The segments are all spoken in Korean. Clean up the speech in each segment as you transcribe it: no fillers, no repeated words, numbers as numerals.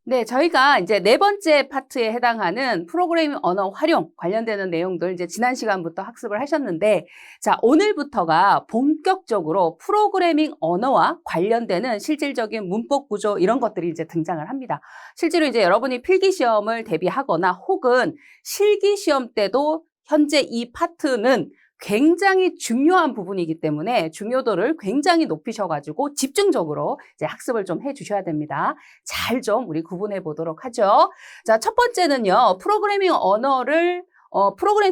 네, 저희가 이제 네 번째 파트에 해당하는 프로그래밍 언어 활용 관련되는 내용들 이제 지난 시간부터 학습을 하셨는데, 자, 오늘부터가 본격적으로 프로그래밍 언어와 관련되는 실질적인 문법 구조 이런 것들이 이제 등장을 합니다. 실제로 이제 여러분이 필기 시험을 대비하거나 혹은 실기 시험 때도 현재 이 파트는 굉장히 중요한 부분이기 때문에 중요도를 굉장히 높이셔가지고 집중적으로 이제 학습을 좀 해주셔야 됩니다. 잘 좀 우리 구분해 보도록 하죠. 자, 첫 번째는요, 프로그래밍 언어를,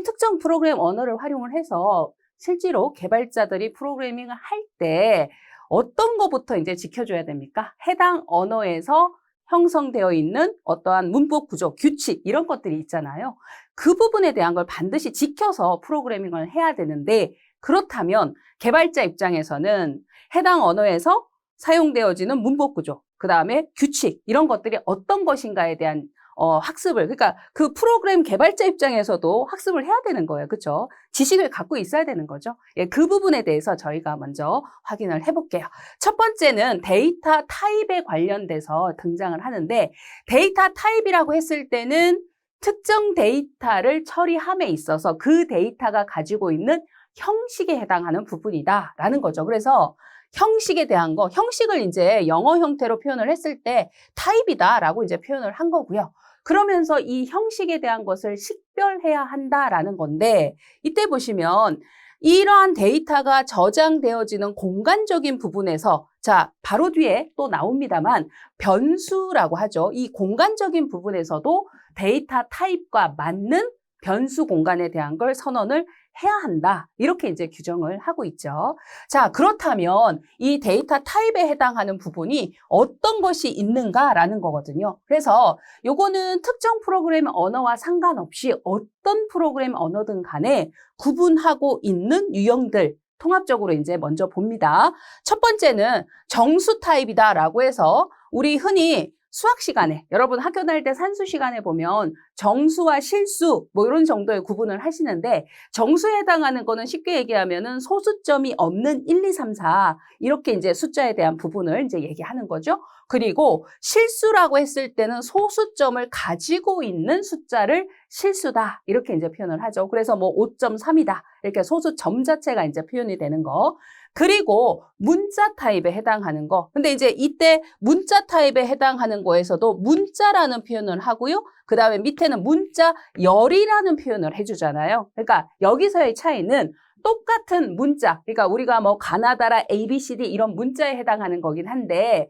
특정 프로그램 언어를 활용을 해서 실제로 개발자들이 프로그래밍을 할 때 어떤 거부터 이제 지켜줘야 됩니까? 해당 언어에서 형성되어 있는 어떠한 문법 구조, 규칙, 이런 것들이 있잖아요. 그 부분에 대한 걸 반드시 지켜서 프로그래밍을 해야 되는데, 그렇다면 개발자 입장에서는 해당 언어에서 사용되어지는 문법 구조, 그 다음에 규칙, 이런 것들이 어떤 것인가에 대한 학습을, 그러니까 그 프로그램 개발자 입장에서도 학습을 해야 되는 거예요. 그렇죠? 지식을 갖고 있어야 되는 거죠. 예, 그 부분에 대해서 저희가 먼저 확인을 해볼게요. 첫 번째는 데이터 타입에 관련돼서 등장을 하는데, 데이터 타입이라고 했을 때는 특정 데이터를 처리함에 있어서 그 데이터가 가지고 있는 형식에 해당하는 부분이다라는 거죠. 그래서 형식에 대한 거, 형식을 이제 영어 형태로 표현을 했을 때 타입이다라고 이제 표현을 한 거고요. 그러면서 이 형식에 대한 것을 식별해야 한다라는 건데, 이때 보시면 이러한 데이터가 저장되어지는 공간적인 부분에서, 자, 바로 뒤에 또 나옵니다만 변수라고 하죠. 이 공간적인 부분에서도 데이터 타입과 맞는 변수 공간에 대한 걸 선언을 해야 한다. 이렇게 이제 규정을 하고 있죠. 자, 그렇다면 이 데이터 타입에 해당하는 부분이 어떤 것이 있는가라는 거거든요. 그래서 요거는 특정 프로그램 언어와 상관없이 어떤 프로그램 언어든 간에 구분하고 있는 유형들, 통합적으로 이제 먼저 봅니다. 첫 번째는 정수 타입이다라고 해서 우리 흔히 수학 시간에, 여러분 학교 다닐 때 산수 시간에 보면 정수와 실수 뭐 이런 정도의 구분을 하시는데, 정수에 해당하는 거는 쉽게 얘기하면은 소수점이 없는 1, 2, 3, 4 이렇게 이제 숫자에 대한 부분을 이제 얘기하는 거죠. 그리고 실수라고 했을 때는 소수점을 가지고 있는 숫자를 실수다 이렇게 이제 표현을 하죠. 그래서 뭐 5.3이다 이렇게 소수점 자체가 이제 표현이 되는 거. 그리고 문자 타입에 해당하는 거. 근데 이제 이때 문자 타입에 해당하는 거에서도 문자라는 표현을 하고요. 그 다음에 밑에는 문자 열이라는 표현을 해주잖아요. 그러니까 여기서의 차이는 똑같은 문자, 그러니까 우리가 뭐 가나다라 ABCD 이런 문자에 해당하는 거긴 한데,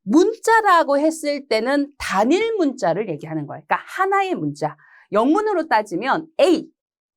문자라고 했을 때는 단일 문자를 얘기하는 거예요. 그러니까 하나의 문자. 영문으로 따지면 A,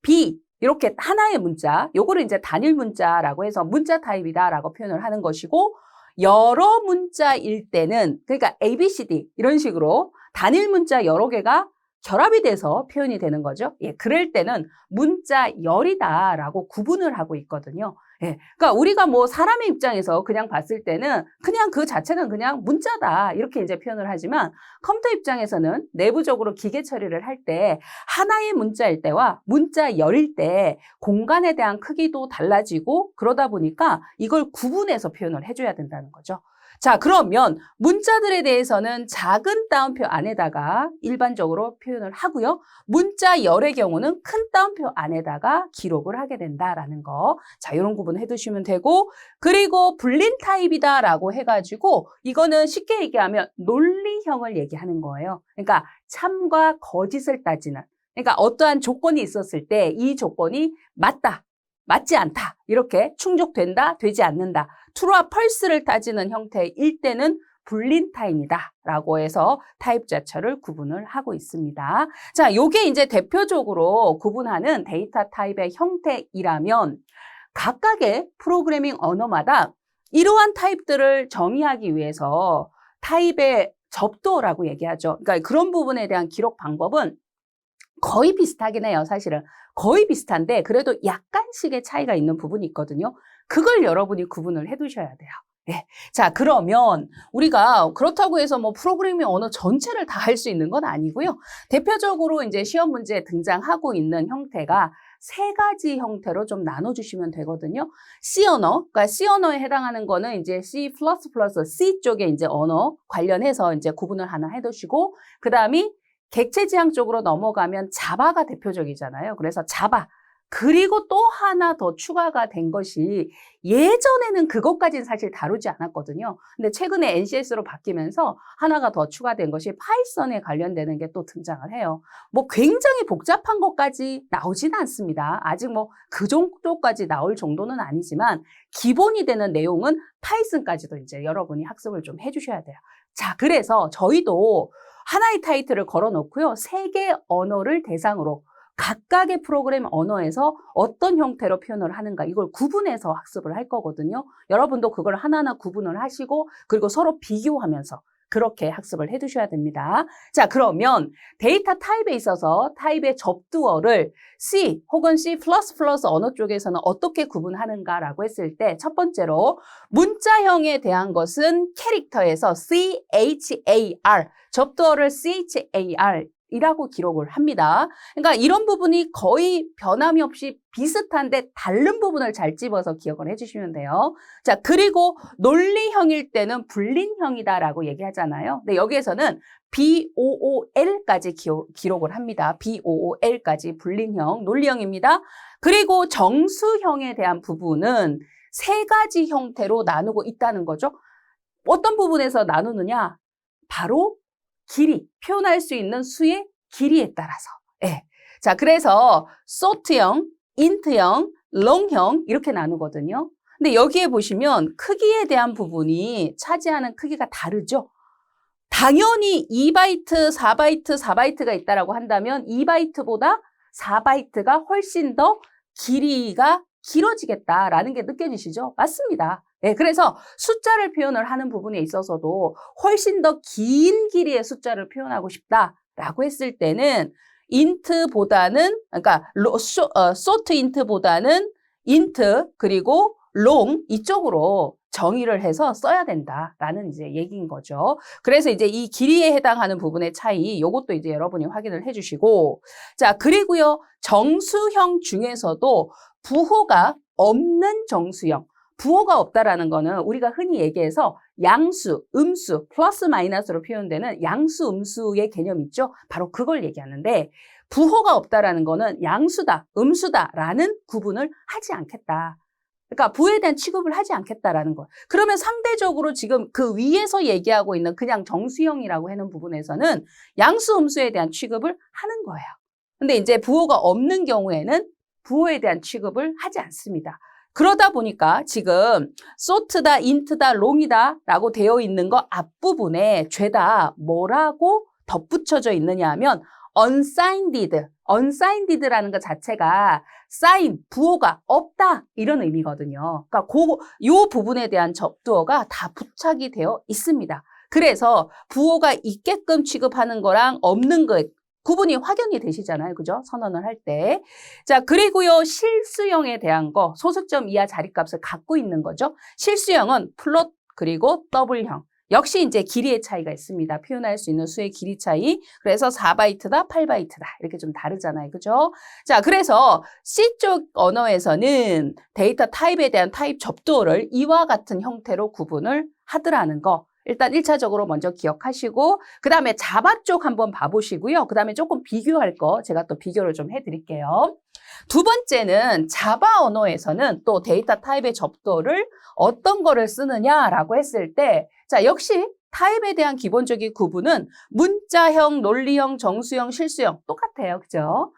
B 이렇게 하나의 문자, 요거를 이제 단일 문자라고 해서 문자 타입이다라고 표현을 하는 것이고, 여러 문자일 때는, 그러니까 A, B, C, D 이런 식으로 단일 문자 여러 개가 결합이 돼서 표현이 되는 거죠. 예, 그럴 때는 문자열이다라고 구분을 하고 있거든요. 예, 그러니까 우리가 뭐 사람의 입장에서 그냥 봤을 때는 그냥 그 자체는 그냥 문자다 이렇게 이제 표현을 하지만, 컴퓨터 입장에서는 내부적으로 기계 처리를 할 때 하나의 문자일 때와 문자열일 때 공간에 대한 크기도 달라지고, 그러다 보니까 이걸 구분해서 표현을 해줘야 된다는 거죠. 자, 그러면 문자들에 대해서는 작은 따옴표 안에다가 일반적으로 표현을 하고요. 문자열의 경우는 큰 따옴표 안에다가 기록을 하게 된다라는 거. 자, 이런 구분 해두시면 되고, 그리고 불린 타입이다라고 해가지고 이거는 쉽게 얘기하면 논리형을 얘기하는 거예요. 그러니까 참과 거짓을 따지는. 그러니까 어떠한 조건이 있었을 때 이 조건이 맞다, 맞지 않다, 이렇게 충족된다, 되지 않는다. true와 false를 따지는 형태일 때는 불린 타입이다라고 해서 타입 자체를 구분을 하고 있습니다. 자, 요게 이제 대표적으로 구분하는 데이터 타입의 형태이라면, 각각의 프로그래밍 언어마다 이러한 타입들을 정의하기 위해서 타입의 접도라고 얘기하죠. 그러니까 그런 부분에 대한 기록 방법은 거의 비슷하긴 해요, 사실은. 거의 비슷한데 그래도 약간씩의 차이가 있는 부분이 있거든요. 그걸 여러분이 구분을 해두셔야 돼요. 예. 자, 그러면 우리가 그렇다고 해서 뭐 프로그래밍 언어 전체를 다 할 수 있는 건 아니고요. 대표적으로 이제 시험 문제에 등장하고 있는 형태가 세 가지 형태로 좀 나눠주시면 되거든요. C 언어, 그러니까 C 언어에 해당하는 거는 이제 C++, C 쪽에 이제 언어 관련해서 이제 구분을 하나 해두시고, 그 다음이 객체지향 쪽으로 넘어가면 자바가 대표적이잖아요. 그래서 자바. 그리고 또 하나 더 추가가 된 것이 예전에는 그것까지는 사실 다루지 않았거든요. 근데 최근에 NCS로 바뀌면서 하나가 더 추가된 것이 파이썬에 관련되는 게 또 등장을 해요. 뭐 굉장히 복잡한 것까지 나오지는 않습니다. 아직 뭐 그 정도까지 나올 정도는 아니지만 기본이 되는 내용은 파이썬까지도 이제 여러분이 학습을 좀 해주셔야 돼요. 자, 그래서 저희도 하나의 타이틀을 걸어놓고요. 3개 언어를 대상으로 각각의 프로그램 언어에서 어떤 형태로 표현을 하는가 이걸 구분해서 학습을 할 거거든요. 여러분도 그걸 하나하나 구분을 하시고 그리고 서로 비교하면서 그렇게 학습을 해두셔야 됩니다. 자, 그러면 데이터 타입에 있어서 타입의 접두어를 C 혹은 C++ 언어 쪽에서는 어떻게 구분하는가라고 했을 때 첫 번째로 문자형에 대한 것은 캐릭터에서 CHAR, 접두어를 CHAR 이라고 기록을 합니다. 그러니까 이런 부분이 거의 변함이 없이 비슷한데 다른 부분을 잘 집어서 기억을 해주시면 돼요. 자, 그리고 논리형일 때는 불린형이다라고 얘기하잖아요. 근데 여기에서는 BOOL까지 기록을 합니다. BOOL까지 불린형, 논리형입니다. 그리고 정수형에 대한 부분은 3가지 형태로 나누고 있다는 거죠. 어떤 부분에서 나누느냐? 바로 길이, 표현할 수 있는 수의 길이에 따라서. 예. 자, 그래서 short형, int형, long형 이렇게 나누거든요. 근데 여기에 보시면 크기에 대한 부분이 차지하는 크기가 다르죠. 당연히 2바이트, 4바이트, 4바이트가 있다라고 한다면 2바이트보다 4바이트가 훨씬 더 길이가 길어지겠다라는 게 느껴지시죠? 맞습니다. 네, 그래서 숫자를 표현을 하는 부분에 있어서도 훨씬 더 긴 길이의 숫자를 표현하고 싶다라고 했을 때는 int보다는, 그러니까 short int보다는 int 그리고 long 이쪽으로 정의를 해서 써야 된다라는 이제 얘기인 거죠. 그래서 이제 이 길이에 해당하는 부분의 차이, 요것도 이제 여러분이 확인을 해주시고, 자, 그리고요, 정수형 중에서도 부호가 없는 정수형. 부호가 없다라는 거는 우리가 흔히 얘기해서 양수, 음수, 플러스 마이너스로 표현되는 양수, 음수의 개념 있죠? 바로 그걸 얘기하는데 부호가 없다라는 거는 양수다, 음수다라는 구분을 하지 않겠다. 그러니까 부호에 대한 취급을 하지 않겠다라는 거. 그러면 상대적으로 지금 그 위에서 얘기하고 있는 그냥 정수형이라고 하는 부분에서는 양수, 음수에 대한 취급을 하는 거예요. 근데 이제 부호가 없는 경우에는 부호에 대한 취급을 하지 않습니다. 그러다 보니까 지금 short다, int다, long이다 라고 되어 있는 거 앞부분에 죄다 뭐라고 덧붙여져 있느냐 하면 unsigned라는 것 자체가 sign, 부호가 없다 이런 의미거든요. 그러니까 요 부분에 대한 접두어가 다 부착이 되어 있습니다. 그래서 부호가 있게끔 취급하는 거랑 없는 거 구분이 확연히 되시잖아요. 그죠? 선언을 할 때. 자, 그리고요, 실수형에 대한 거, 소수점 이하 자리값을 갖고 있는 거죠. 실수형은 플롯 그리고 더블형. 역시 이제 길이의 차이가 있습니다. 표현할 수 있는 수의 길이 차이. 그래서 4바이트다, 8바이트다. 이렇게 좀 다르잖아요. 그죠? 자, 그래서 C쪽 언어에서는 데이터 타입에 대한 타입 접두어를 이와 같은 형태로 구분을 하더라는 거. 일단 1차적으로 먼저 기억하시고 그 다음에 자바 쪽 한번 봐보시고요. 그 다음에 조금 비교할 거 제가 또 비교를 좀 해드릴게요. 두 번째는 자바 언어에서는 또 데이터 타입의 접두어를 어떤 거를 쓰느냐라고 했을 때 자, 역시 타입에 대한 기본적인 구분은 문자형, 논리형, 정수형, 실수형 똑같아요. 그죠?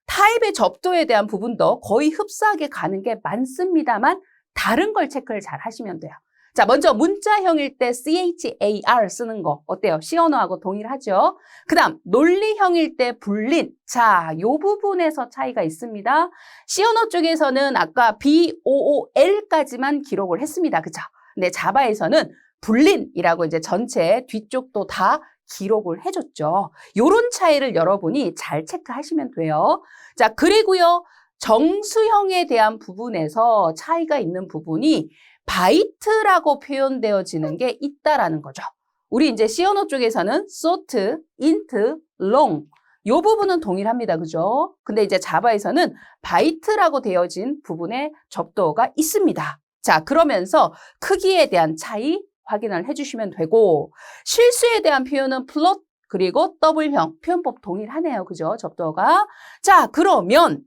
타입의 접두어에 대한 부분도 거의 흡사하게 가는 게 많습니다만 다른 걸 체크를 잘 하시면 돼요. 자, 먼저 문자형일 때 CHAR 쓰는 거 어때요? C 언어하고 동일하죠? 그 다음 논리형일 때 불린. 자, 요 부분에서 차이가 있습니다. C 언어 쪽에서는 아까 BOOL까지만 기록을 했습니다. 그죠? 근데 자바에서는 불린이라고 이제 전체 뒤쪽도 다 기록을 해줬죠. 요런 차이를 여러분이 잘 체크하시면 돼요. 자, 그리고요. 정수형에 대한 부분에서 차이가 있는 부분이 바이트라고 표현되어지는 게 있다라는 거죠. 우리 이제 C 언어 쪽에서는 short, int, long 요 부분은 동일합니다. 그죠? 근데 이제 자바에서는 바이트라고 되어진 부분에 접두어가 있습니다. 자, 그러면서 크기에 대한 차이 확인을 해주시면 되고, 실수에 대한 표현은 플롯 그리고 더블형 표현법 동일하네요. 그죠? 접두어가. 자, 그러면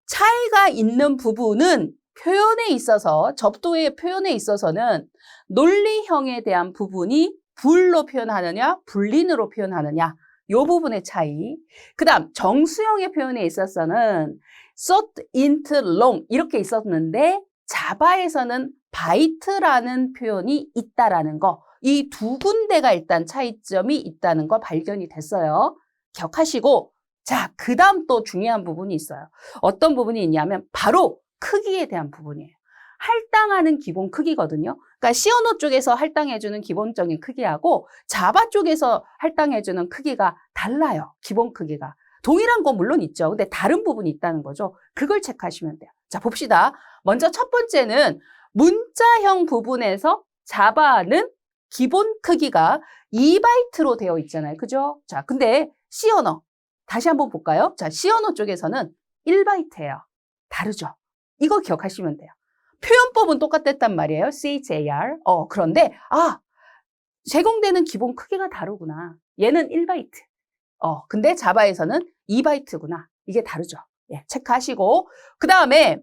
차이가 있는 부분은 표현에 있어서, 접두의 표현에 있어서는 논리형에 대한 부분이 불로 표현하느냐, 불린으로 표현하느냐, 요 부분의 차이. 그 다음 정수형의 표현에 있어서는 short, int, long 이렇게 있었는데 자바에서는 byte라는 표현이 있다라는 거. 이 두 군데가 일단 차이점이 있다는 거 발견이 됐어요. 기억하시고, 자, 그 다음 또 중요한 부분이 있어요. 어떤 부분이 있냐면 바로 크기에 대한 부분이에요. 할당하는 기본 크기거든요. 그러니까 C 언어 쪽에서 할당해주는 기본적인 크기하고 자바 쪽에서 할당해주는 크기가 달라요. 기본 크기가. 동일한 건 물론 있죠. 근데 다른 부분이 있다는 거죠. 그걸 체크하시면 돼요. 자, 봅시다. 먼저 첫 번째는 문자형 부분에서 자바는 기본 크기가 2바이트로 되어 있잖아요. 그죠? 자, 근데 C 언어 다시 한번 볼까요? 자, C 언어 쪽에서는 1바이트예요. 다르죠? 이거 기억하시면 돼요. 표현법은 똑같았단 말이에요. CHAR. 그런데, 제공되는 기본 크기가 다르구나. 얘는 1바이트. 근데 자바에서는 2바이트구나. 이게 다르죠. 예, 체크하시고. 그 다음에,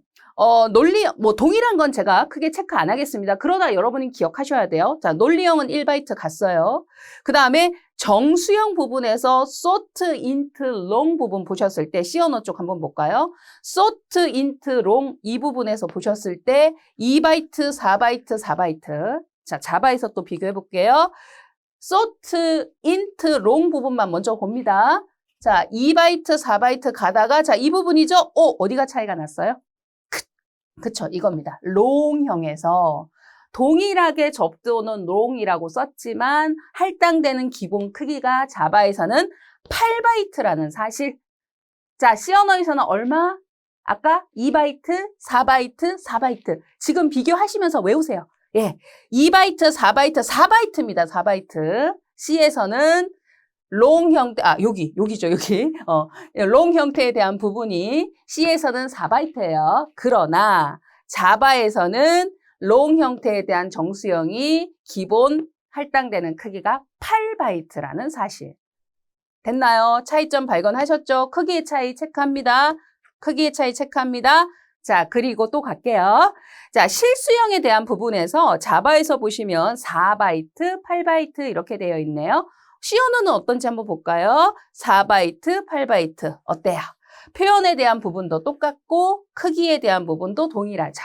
동일한 건 제가 크게 체크 안 하겠습니다. 그러나 여러분이 기억하셔야 돼요. 자, 논리형은 1바이트 갔어요. 그 다음에 정수형 부분에서 short, int, long 부분 보셨을 때 C 언어 쪽 한번 볼까요? short, int, long 이 부분에서 보셨을 때 2바이트, 4바이트, 4바이트. 자, 자바에서 또 비교해 볼게요. short, int, long 부분만 먼저 봅니다. 자, 2바이트, 4바이트 가다가 자, 이 부분이죠? 어디가 차이가 났어요? 그쵸, 이겁니다. 롱형에서 동일하게 접두어는 롱이라고 썼지만 할당되는 기본 크기가 자바에서는 8바이트라는 사실. 자, C 언어에서는 얼마? 아까 2바이트, 4바이트, 4바이트. 지금 비교하시면서 외우세요. 예, 2바이트, 4바이트, 4바이트입니다. 4바이트. C에서는 롱 형태, 여기죠, 여기. 롱 형태에 대한 부분이 C에서는 4바이트예요. 그러나 자바에서는 롱 형태에 대한 정수형이 기본 할당되는 크기가 8바이트라는 사실. 됐나요? 차이점 발견하셨죠? 크기의 차이 체크합니다. 크기의 차이 체크합니다. 자, 그리고 또 갈게요. 자, 실수형에 대한 부분에서 자바에서 보시면 4바이트, 8바이트 이렇게 되어 있네요. C 언어는 어떤지 한번 볼까요? 4바이트, 8바이트. 어때요? 표현에 대한 부분도 똑같고 크기에 대한 부분도 동일하죠.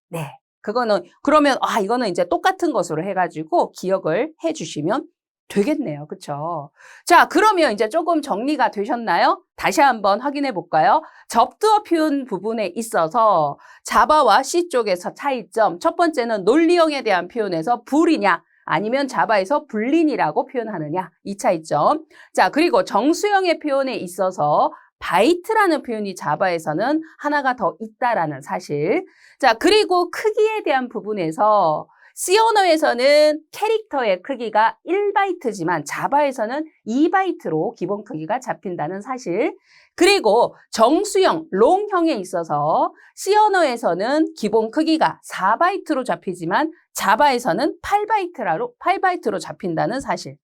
네. 그러면 이거는 이제 똑같은 것으로 해가지고 기억을 해주시면 되겠네요. 그쵸? 자, 그러면 이제 조금 정리가 되셨나요? 다시 한번 확인해 볼까요? 접두어 표현 부분에 있어서 자바와 C 쪽에서 차이점. 첫 번째는 논리형에 대한 표현에서 불이냐 아니면 자바에서 불린이라고 표현하느냐 이 차이점. 자, 그리고 정수형의 표현에 있어서 바이트라는 표현이 자바에서는 하나가 더 있다라는 사실. 자, 그리고 크기에 대한 부분에서 C 언어에서는 캐릭터의 크기가 1바이트지만 자바에서는 2바이트로 기본 크기가 잡힌다는 사실. 그리고 정수형, 롱형에 있어서 C 언어에서는 기본 크기가 4바이트로 잡히지만 자바에서는 8바이트로 잡힌다는 사실.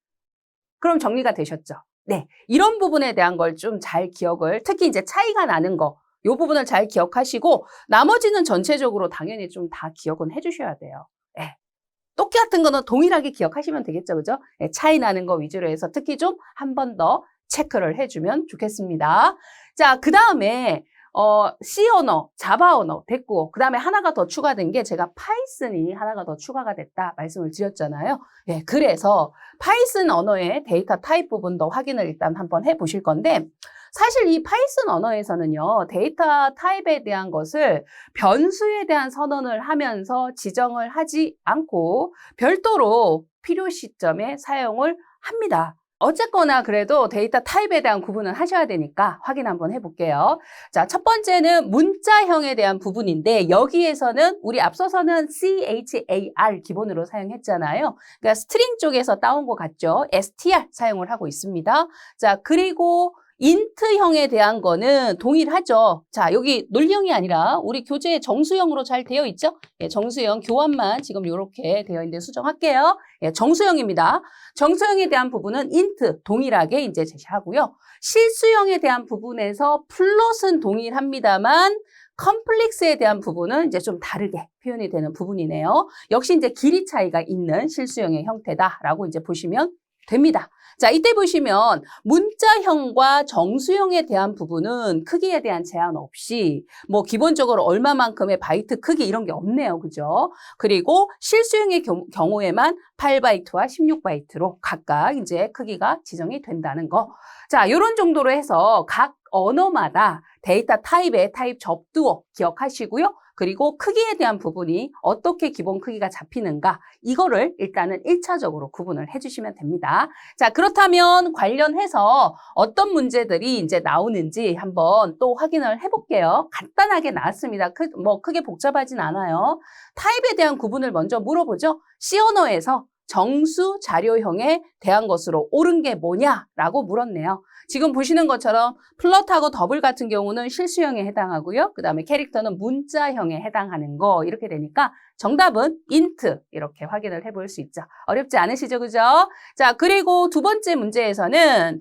그럼 정리가 되셨죠? 네, 이런 부분에 대한 걸 좀 잘 기억을, 특히 이제 차이가 나는 거, 이 부분을 잘 기억하시고 나머지는 전체적으로 당연히 좀 다 기억은 해주셔야 돼요. 네. 똑같은 거는 동일하게 기억하시면 되겠죠, 그죠? 네, 차이 나는 거 위주로 해서 특히 좀 한 번 더 체크를 해주면 좋겠습니다. 자, 그 다음에 C 언어, 자바 언어 됐고 그 다음에 하나가 더 추가된 게 제가 파이썬이 하나가 더 추가가 됐다 말씀을 드렸잖아요. 예, 그래서 파이썬 언어의 데이터 타입 부분도 확인을 일단 한번 해보실 건데 사실 이 파이썬 언어에서는요, 데이터 타입에 대한 것을 변수에 대한 선언을 하면서 지정을 하지 않고 별도로 필요 시점에 사용을 합니다. 어쨌거나 그래도 데이터 타입에 대한 구분은 하셔야 되니까 확인 한번 해볼게요. 자, 첫 번째는 문자형에 대한 부분인데 여기에서는 우리 앞서서는 CHAR 기본으로 사용했잖아요. 그러니까 스트링 쪽에서 따온 것 같죠? STR 사용을 하고 있습니다. 자, 그리고 인트형에 대한 거는 동일하죠. 자, 여기 논리형이 아니라 우리 교재에 정수형으로 잘 되어 있죠? 예, 정수형 교환만 지금 이렇게 되어 있는데 수정할게요. 예, 정수형입니다. 정수형에 대한 부분은 int 동일하게 이제 제시하고요. 실수형에 대한 부분에서 플롯은 동일합니다만 컴플렉스에 대한 부분은 이제 좀 다르게 표현이 되는 부분이네요. 역시 이제 길이 차이가 있는 실수형의 형태다라고 이제 보시면 됩니다. 자, 이때 보시면 문자형과 정수형에 대한 부분은 크기에 대한 제한 없이 뭐 기본적으로 얼마만큼의 바이트 크기 이런 게 없네요. 그죠? 그리고 실수형의 경우에만 8바이트와 16바이트로 각각 이제 크기가 지정이 된다는 거. 자, 이런 정도로 해서 각 언어마다 데이터 타입의 타입 접두어 기억하시고요. 그리고 크기에 대한 부분이 어떻게 기본 크기가 잡히는가 이거를 일단은 1차적으로 구분을 해주시면 됩니다. 자, 그렇다면 관련해서 어떤 문제들이 이제 나오는지 한번 또 확인을 해볼게요. 간단하게 나왔습니다. 크게 복잡하진 않아요. 타입에 대한 구분을 먼저 물어보죠. C 언어에서 정수 자료형에 대한 것으로 옳은 게 뭐냐라고 물었네요. 지금 보시는 것처럼 플롯하고 더블 같은 경우는 실수형에 해당하고요. 그 다음에 캐릭터는 문자형에 해당하는 거 이렇게 되니까 정답은 int 이렇게 확인을 해볼 수 있죠. 어렵지 않으시죠? 그죠? 자, 그리고 두 번째 문제에서는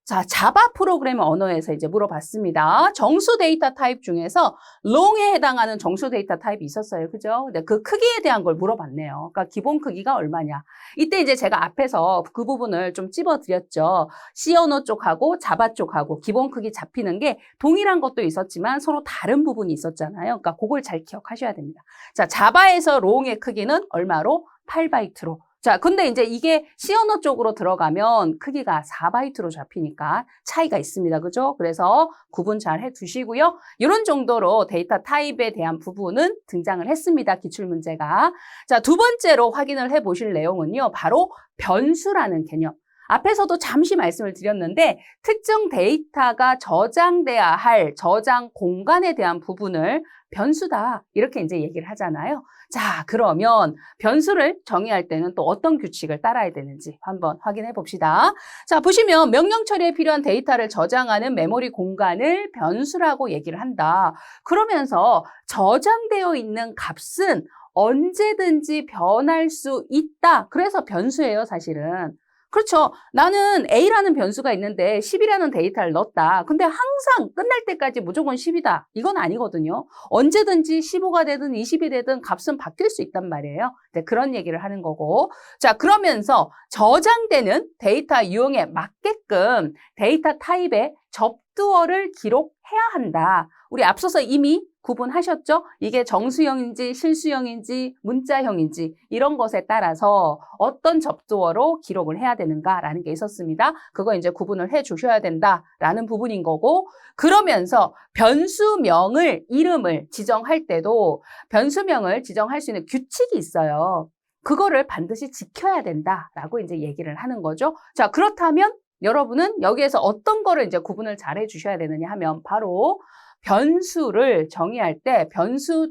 자, 자바 프로그래밍 언어에서 이제 물어봤습니다. 정수 데이터 타입 중에서 long에 해당하는 정수 데이터 타입이 있었어요. 그죠? 근데 그 크기에 대한 걸 물어봤네요. 그러니까 기본 크기가 얼마냐. 이때 이제 제가 앞에서 그 부분을 좀 찝어드렸죠. C 언어 쪽하고 자바 쪽하고 기본 크기 잡히는 게 동일한 것도 있었지만 서로 다른 부분이 있었잖아요. 그러니까 그걸 잘 기억하셔야 됩니다. 자, 자바에서 long의 크기는 얼마로? 8바이트로. 자, 근데 이제 이게 C 언어 쪽으로 들어가면 크기가 4바이트로 잡히니까 차이가 있습니다. 그죠? 그래서 구분 잘 해두시고요. 이런 정도로 데이터 타입에 대한 부분은 등장을 했습니다. 기출문제가. 자, 두 번째로 확인을 해보실 내용은요. 바로 변수라는 개념. 앞에서도 잠시 말씀을 드렸는데 특정 데이터가 저장돼야 할 저장 공간에 대한 부분을 변수다 이렇게 이제 얘기를 하잖아요. 자, 그러면 변수를 정의할 때는 또 어떤 규칙을 따라야 되는지 한번 확인해 봅시다. 자, 보시면 명령 처리에 필요한 데이터를 저장하는 메모리 공간을 변수라고 얘기를 한다. 그러면서 저장되어 있는 값은 언제든지 변할 수 있다. 그래서 변수예요, 사실은. 그렇죠. 나는 A라는 변수가 있는데 10이라는 데이터를 넣었다. 근데 항상 끝날 때까지 무조건 10이다. 이건 아니거든요. 언제든지 15가 되든 20이 되든 값은 바뀔 수 있단 말이에요. 네, 그런 얘기를 하는 거고. 자, 그러면서 저장되는 데이터 유형에 맞게끔 데이터 타입의 접두어를 기록해야 한다. 우리 앞서서 이미 구분하셨죠? 이게 정수형인지 실수형인지 문자형인지 이런 것에 따라서 어떤 접두어로 기록을 해야 되는가라는 게 있었습니다. 그거 이제 구분을 해 주셔야 된다라는 부분인 거고 그러면서 변수명을 이름을 지정할 때도 변수명을 지정할 수 있는 규칙이 있어요. 그거를 반드시 지켜야 된다라고 이제 얘기를 하는 거죠. 자, 그렇다면 여러분은 여기에서 어떤 거를 이제 구분을 잘 해 주셔야 되느냐 하면 바로 변수를 정의할 때 변수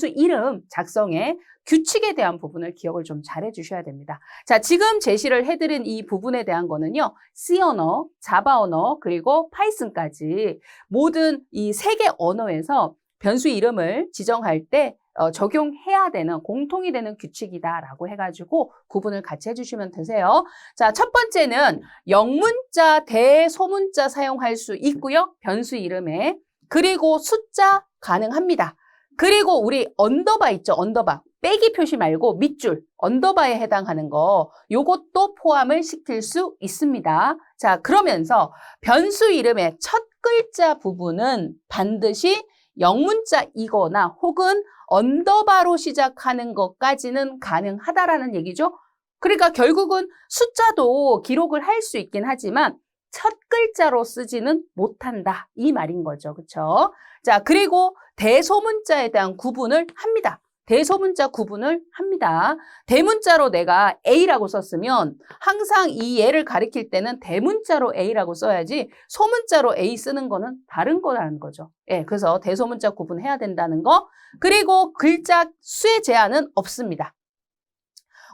이름 작성의 규칙에 대한 부분을 기억을 좀 잘해 주셔야 됩니다. 자, 지금 제시를 해드린 이 부분에 대한 거는요. C 언어, 자바 언어, 그리고 파이썬까지 모든 이 세 개 언어에서 변수 이름을 지정할 때 적용해야 되는 공통이 되는 규칙이다라고 해가지고 구분을 같이 해주시면 되세요. 자, 첫 번째는 영문자, 대소문자 사용할 수 있고요. 변수 이름에. 그리고 숫자 가능합니다. 그리고 우리 언더바 있죠. 언더바. 빼기 표시 말고 밑줄, 언더바에 해당하는 거 요것도 포함을 시킬 수 있습니다. 자, 그러면서 변수 이름의 첫 글자 부분은 반드시 영문자이거나 혹은 언더바로 시작하는 것까지는 가능하다라는 얘기죠. 그러니까 결국은 숫자도 기록을 할 수 있긴 하지만 첫 글자로 쓰지는 못한다. 이 말인 거죠. 그렇죠? 자, 그리고 대소문자에 대한 구분을 합니다. 대소문자 구분을 합니다. 대문자로 내가 A라고 썼으면 항상 이 얘를 가리킬 때는 대문자로 A라고 써야지 소문자로 A 쓰는 거는 다른 거라는 거죠. 예, 그래서 대소문자 구분해야 된다는 거. 그리고 글자 수의 제한은 없습니다.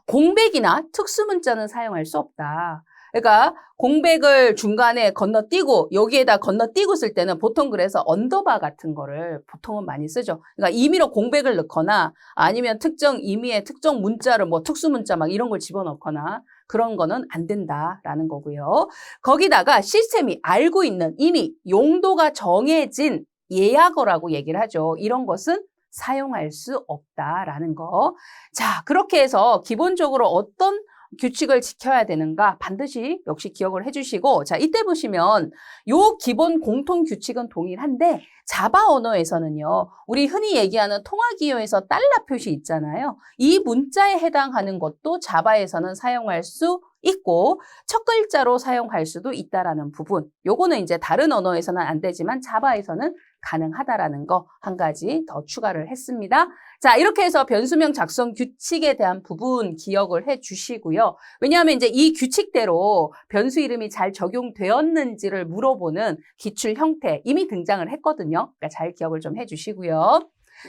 공백이나 특수문자는 사용할 수 없다. 그러니까 공백을 중간에 건너뛰고 여기에다 건너뛰고 쓸 때는 보통 그래서 언더바 같은 거를 보통은 많이 쓰죠. 그러니까 임의로 공백을 넣거나 아니면 특정 임의의 특정 문자를 뭐 특수문자 막 이런 걸 집어넣거나 그런 거는 안 된다라는 거고요. 거기다가 시스템이 알고 있는 이미 용도가 정해진 예약어라고 얘기를 하죠. 이런 것은 사용할 수 없다라는 거. 자, 그렇게 해서 기본적으로 어떤 규칙을 지켜야 되는가 반드시 역시 기억을 해주시고, 자, 이때 보시면 요 기본 공통 규칙은 동일한데 자바 언어에서는요, 우리 흔히 얘기하는 통화기호에서 달러 표시 있잖아요. 이 문자에 해당하는 것도 자바에서는 사용할 수 있고 첫 글자로 사용할 수도 있다라는 부분. 요거는 이제 다른 언어에서는 안 되지만 자바에서는 가능하다라는 거 한 가지 더 추가를 했습니다. 자, 이렇게 해서 변수명 작성 규칙에 대한 부분 기억을 해 주시고요. 왜냐하면 이제 이 규칙대로 변수 이름이 잘 적용되었는지를 물어보는 기출 형태 이미 등장을 했거든요. 그러니까 잘 기억을 좀 해 주시고요.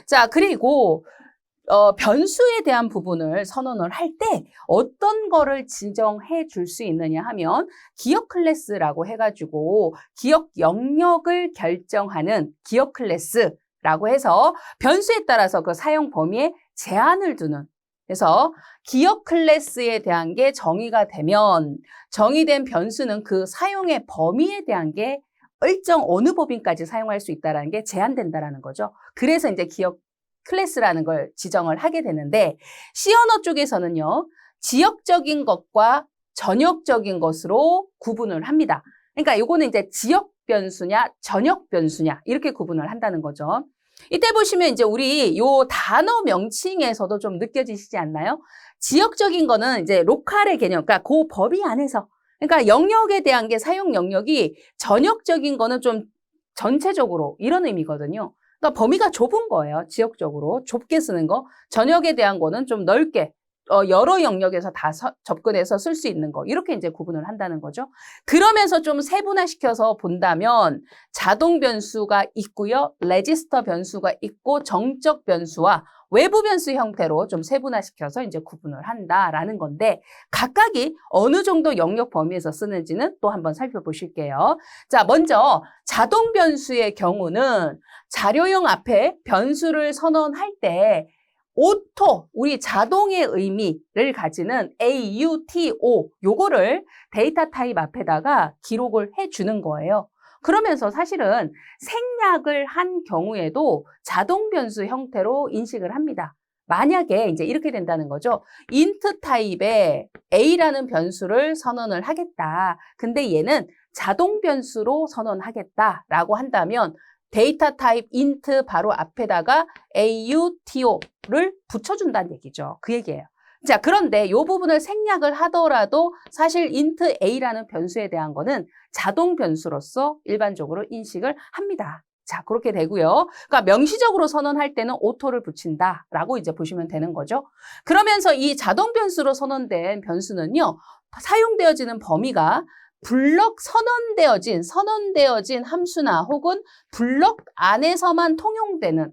자, 그리고 변수에 대한 부분을 선언을 할 때 어떤 거를 지정해 줄 수 있느냐 하면 기억 클래스라고 해가지고 기억 영역을 결정하는 기억 클래스라고 해서 변수에 따라서 그 사용 범위에 제한을 두는, 그래서 기억 클래스에 대한 게 정의가 되면 정의된 변수는 그 사용의 범위에 대한 게 일정 어느 법인까지 사용할 수 있다는 게 제한된다라는 거죠. 그래서 이제 기억 클래스라는 걸 지정을 하게 되는데 C 언어 쪽에서는요, 지역적인 것과 전역적인 것으로 구분을 합니다. 그러니까 요거는 이제 지역 변수냐 전역 변수냐 이렇게 구분을 한다는 거죠. 이때 보시면 이제 우리 요 단어 명칭에서도 좀 느껴지시지 않나요? 지역적인 거는 이제 로컬의 개념, 그러니까 그 범위 안에서, 그러니까 영역에 대한 게 사용 영역이, 전역적인 거는 좀 전체적으로 이런 의미거든요. 그러니까 범위가 좁은 거예요. 지역적으로 좁게 쓰는 거. 전역에 대한 거는 좀 넓게 여러 영역에서 다 접근해서 쓸 수 있는 거. 이렇게 이제 구분을 한다는 거죠. 그러면서 좀 세분화시켜서 본다면 자동 변수가 있고요. 레지스터 변수가 있고 정적 변수와 외부 변수 형태로 좀 세분화시켜서 이제 구분을 한다라는 건데 각각이 어느 정도 영역 범위에서 쓰는지는 또 한번 살펴보실게요. 자, 먼저 자동 변수의 경우는 자료형 앞에 변수를 선언할 때 오토, 우리 자동의 의미를 가지는 AUTO, 요거를 데이터 타입 앞에다가 기록을 해주는 거예요. 그러면서 사실은 생략을 한 경우에도 자동 변수 형태로 인식을 합니다. 만약에 이제 이렇게 된다는 거죠. int 타입의 a라는 변수를 선언을 하겠다. 근데 얘는 자동 변수로 선언하겠다라고 한다면 데이터 타입 int 바로 앞에다가 AUTO를 붙여준다는 얘기죠. 그 얘기예요. 자, 그런데 이 부분을 생략을 하더라도 사실 int a라는 변수에 대한 거는 자동 변수로서 일반적으로 인식을 합니다. 자, 그렇게 되고요. 그러니까 명시적으로 선언할 때는 오토를 붙인다라고 이제 보시면 되는 거죠. 그러면서 이 자동 변수로 선언된 변수는요, 사용되어지는 범위가 블럭 선언되어진 함수나 혹은 블럭 안에서만 통용되는,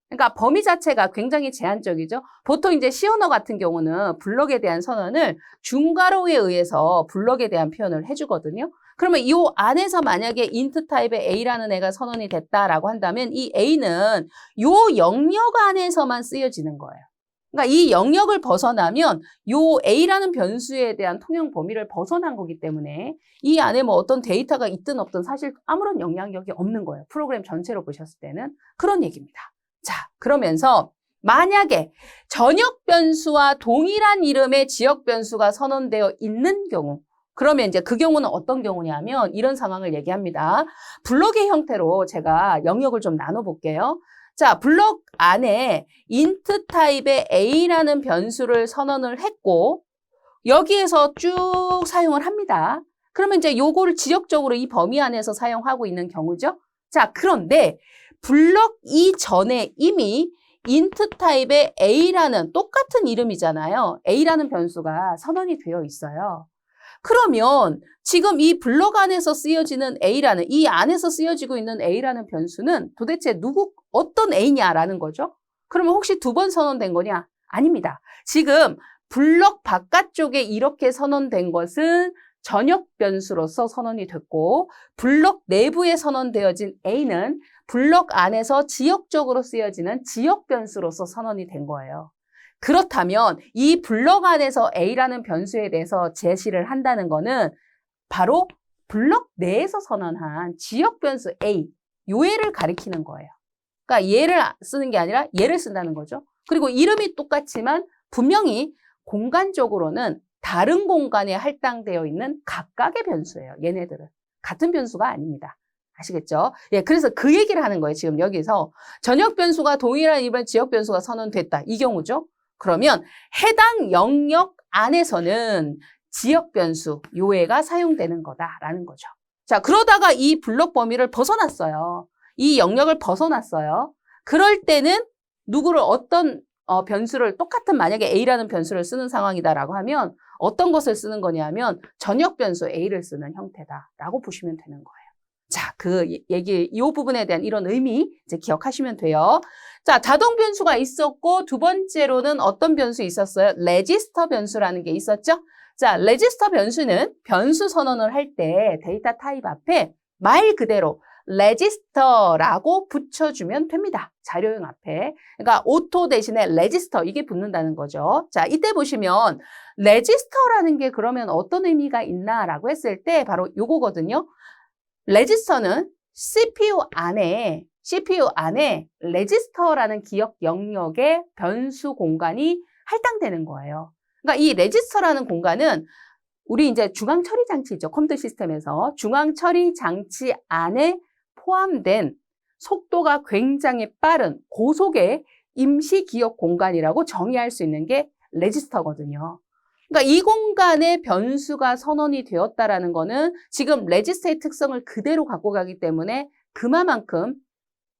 그러니까 범위 자체가 굉장히 제한적이죠. 보통 이제 C 언어 같은 경우는 블럭에 대한 선언을 중괄호에 의해서 블럭에 대한 표현을 해주거든요. 그러면 이 안에서 만약에 int 타입의 a라는 애가 선언이 됐다라고 한다면 이 a는 이 영역 안에서만 쓰여지는 거예요. 그러니까 이 영역을 벗어나면 요 a라는 변수에 대한 통용 범위를 벗어난 거기 때문에 이 안에 뭐 어떤 데이터가 있든 없든 사실 아무런 영향력이 없는 거예요. 프로그램 전체로 보셨을 때는 그런 얘기입니다. 자, 그러면서 만약에 전역 변수와 동일한 이름의 지역 변수가 선언되어 있는 경우, 그러면 이제 그 경우는 어떤 경우냐면 이런 상황을 얘기합니다. 블럭의 형태로 제가 영역을 좀 나눠볼게요. 자, 블럭 안에 int 타입의 a라는 변수를 선언을 했고 여기에서 쭉 사용을 합니다. 그러면 이제 요거를 지역적으로 이 범위 안에서 사용하고 있는 경우죠. 자, 그런데 블럭 이전에 이미 int 타입의 a라는 똑같은 이름이잖아요. a라는 변수가 선언이 되어 있어요. 그러면 지금 이 블럭 안에서 쓰여지는 a라는, 이 안에서 쓰여지고 있는 a라는 변수는 도대체 어떤 a냐라는 거죠. 그러면 혹시 두 번 선언된 거냐? 아닙니다. 지금 블럭 바깥쪽에 이렇게 선언된 것은 전역 변수로서 선언이 됐고 블록 내부에 선언되어진 A는 블록 안에서 지역적으로 쓰여지는 지역 변수로서 선언이 된 거예요. 그렇다면 이 블록 안에서 A라는 변수에 대해서 제시를 한다는 거는 바로 블록 내에서 선언한 지역 변수 A, 요애를 가리키는 거예요. 그러니까 얘를 쓰는 게 아니라 얘를 쓴다는 거죠. 그리고 이름이 똑같지만 분명히 공간적으로는 다른 공간에 할당되어 있는 각각의 변수예요. 얘네들은. 같은 변수가 아닙니다. 아시겠죠? 예, 그래서 그 얘기를 하는 거예요. 지금 여기서. 전역 변수가 동일한 일반 지역 변수가 선언됐다. 이 경우죠. 그러면 해당 영역 안에서는 지역 변수, 요애가 사용되는 거다라는 거죠. 자, 그러다가 이 블록 범위를 벗어났어요. 이 영역을 벗어났어요. 그럴 때는 누구를 어떤 변수를 똑같은 만약에 A라는 변수를 쓰는 상황이다라고 하면 어떤 것을 쓰는 거냐면 전역 변수 A를 쓰는 형태다라고 보시면 되는 거예요. 자, 그 얘기, 이 부분에 대한 이런 의미 이제 기억하시면 돼요. 자, 자동 변수가 있었고 두 번째로는 어떤 변수 있었어요? 레지스터 변수라는 게 있었죠? 자, 레지스터 변수는 변수 선언을 할 때 데이터 타입 앞에 말 그대로 레지스터라고 붙여주면 됩니다. 자료용 앞에. 그러니까 오토 대신에 레지스터 이게 붙는다는 거죠. 자, 이때 보시면 레지스터라는 게 그러면 어떤 의미가 있나라고 했을 때 바로 요거거든요. 레지스터는 CPU 안에 레지스터라는 기억 영역의 변수 공간이 할당되는 거예요. 그러니까 이 레지스터라는 공간은 우리 이제 중앙 처리 장치죠. 컴퓨터 시스템에서 중앙 처리 장치 안에 포함된 속도가 굉장히 빠른 고속의 임시 기억 공간이라고 정의할 수 있는 게 레지스터거든요. 그러니까 이 공간에 변수가 선언이 되었다라는 거는 지금 레지스터의 특성을 그대로 갖고 가기 때문에 그만큼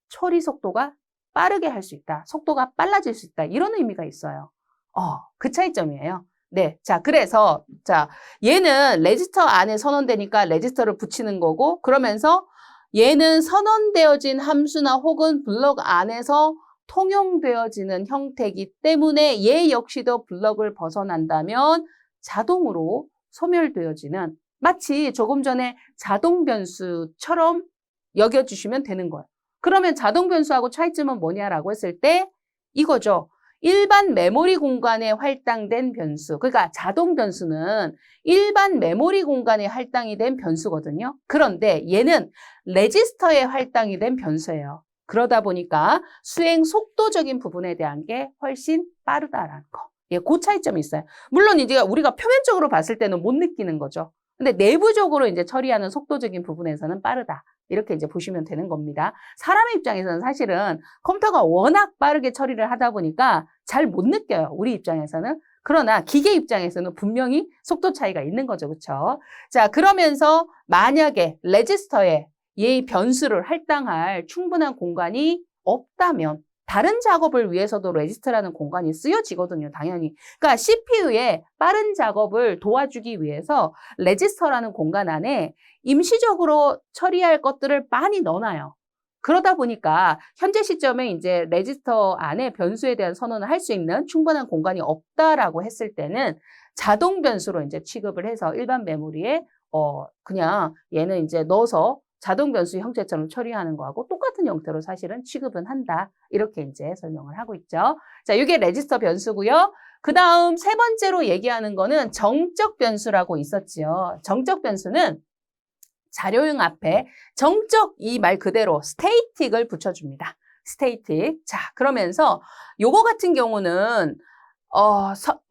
처리 속도가 빠르게 할 수 있다. 속도가 빨라질 수 있다. 이런 의미가 있어요. 그 차이점이에요. 네. 자, 그래서, 자, 얘는 레지스터 안에 선언되니까 레지스터를 붙이는 거고, 그러면서 얘는 선언되어진 함수나 혹은 블록 안에서 통용되어지는 형태이기 때문에 얘 역시도 블록을 벗어난다면 자동으로 소멸되어지는 마치 조금 전에 자동 변수처럼 여겨주시면 되는 거예요. 그러면 자동 변수하고 차이점은 뭐냐라고 했을 때 이거죠. 일반 메모리 공간에 할당된 변수. 그러니까 자동 변수는 일반 메모리 공간에 할당이 된 변수거든요. 그런데 얘는 레지스터에 할당이 된 변수예요. 그러다 보니까 수행 속도적인 부분에 대한 게 훨씬 빠르다라는 거. 예, 그 차이점이 있어요. 물론 이제 우리가 표면적으로 봤을 때는 못 느끼는 거죠. 근데 내부적으로 이제 처리하는 속도적인 부분에서는 빠르다. 이렇게 이제 보시면 되는 겁니다. 사람의 입장에서는 사실은 컴퓨터가 워낙 빠르게 처리를 하다 보니까 잘 못 느껴요. 우리 입장에서는. 그러나 기계 입장에서는 분명히 속도 차이가 있는 거죠. 그렇죠? 자, 그러면서 만약에 레지스터에 이 변수를 할당할 충분한 공간이 없다면 다른 작업을 위해서도 레지스터라는 공간이 쓰여지거든요. 당연히. 그러니까 CPU에 빠른 작업을 도와주기 위해서 레지스터라는 공간 안에 임시적으로 처리할 것들을 많이 넣어놔요. 그러다 보니까 현재 시점에 이제 레지스터 안에 변수에 대한 선언을 할 수 있는 충분한 공간이 없다라고 했을 때는 자동 변수로 이제 취급을 해서 일반 메모리에 그냥 얘는 이제 넣어서 자동 변수 형태처럼 처리하는 거하고 똑같은 형태로 사실은 취급은 한다. 이렇게 이제 설명을 하고 있죠. 자, 이게 레지스터 변수고요. 그 다음 세 번째로 얘기하는 거는 정적 변수라고 있었지요. 정적 변수는 자료용 앞에 정적 이 말 그대로 스테이틱을 붙여줍니다. 스테이틱. 자, 그러면서 요거 같은 경우는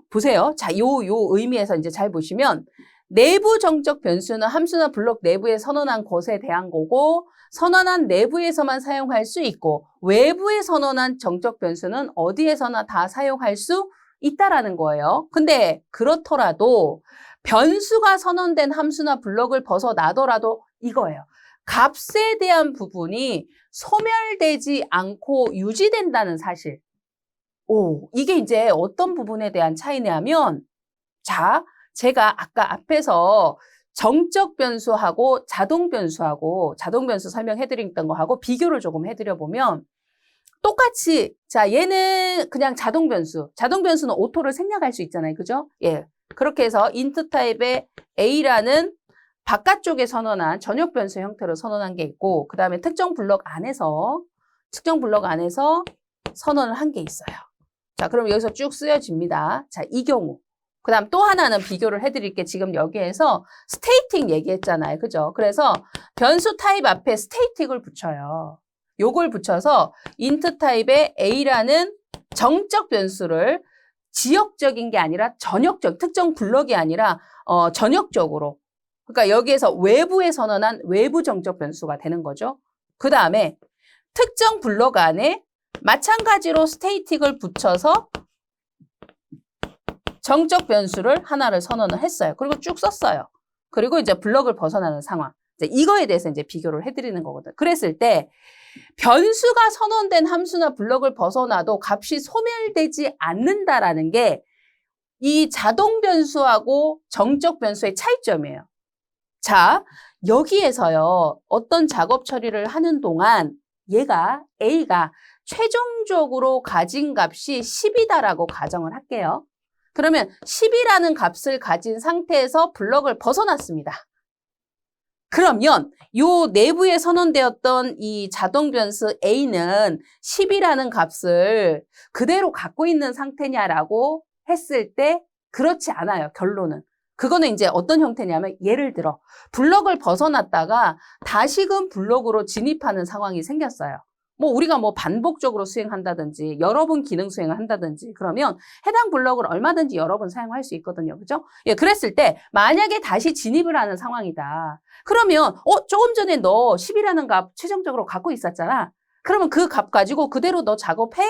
보세요. 자, 요 의미에서 이제 잘 보시면 내부 정적 변수는 함수나 블록 내부에 선언한 것에 대한 거고 선언한 내부에서만 사용할 수 있고 외부에 선언한 정적 변수는 어디에서나 다 사용할 수 있다라는 거예요. 근데 그렇더라도 변수가 선언된 함수나 블록을 벗어나더라도 이거예요. 값에 대한 부분이 소멸되지 않고 유지된다는 사실. 이게 이제 어떤 부분에 대한 차이냐면 자, 제가 아까 앞에서 정적 변수하고 자동 변수 설명해드렸던 거하고 비교를 조금 해드려보면 똑같이 자 얘는 그냥 자동 변수는 오토를 생략할 수 있잖아요. 그죠? 예. 그렇게 해서 int 타입의 a라는 바깥쪽에 선언한 전역 변수 형태로 선언한 게 있고 그 다음에 특정 블록 안에서 선언을 한 게 있어요. 자, 그럼 여기서 쭉 쓰여집니다. 자, 이 경우. 그 다음 또 하나는 비교를 해드릴게. 지금 여기에서 스테이틱 얘기했잖아요. 그죠? 그래서 변수 타입 앞에 스테이틱을 붙여요. 요걸 붙여서 int 타입의 a라는 정적 변수를 지역적인 게 아니라 전역적, 특정 블럭이 아니라 전역적으로. 그러니까 여기에서 외부에 선언한 외부 정적 변수가 되는 거죠. 그 다음에 특정 블록 안에 마찬가지로 스테이틱을 붙여서 정적 변수를 하나를 선언을 했어요. 그리고 쭉 썼어요. 그리고 이제 블럭을 벗어나는 상황. 이제 이거에 대해서 이제 비교를 해드리는 거거든. 그랬을 때 변수가 선언된 함수나 블럭을 벗어나도 값이 소멸되지 않는다라는 게 이 자동 변수하고 정적 변수의 차이점이에요. 자, 여기에서요. 어떤 작업 처리를 하는 동안 A가 최종적으로 가진 값이 10이다라고 가정을 할게요. 그러면 10이라는 값을 가진 상태에서 블럭을 벗어났습니다. 그러면 요 내부에 선언되었던 이 자동 변수 A는 10이라는 값을 그대로 갖고 있는 상태냐라고 했을 때 그렇지 않아요. 결론은. 그거는 이제 어떤 형태냐면 예를 들어 블럭을 벗어났다가 다시금 블럭으로 진입하는 상황이 생겼어요. 뭐 우리가 뭐 반복적으로 수행한다든지 여러 번 기능 수행을 한다든지 그러면 해당 블럭을 얼마든지 여러 번 사용할 수 있거든요. 그죠? 예, 그랬을 때 만약에 다시 진입을 하는 상황이다. 그러면 조금 전에 너 10이라는 값 최종적으로 갖고 있었잖아. 그러면 그 값 가지고 그대로 너 작업해?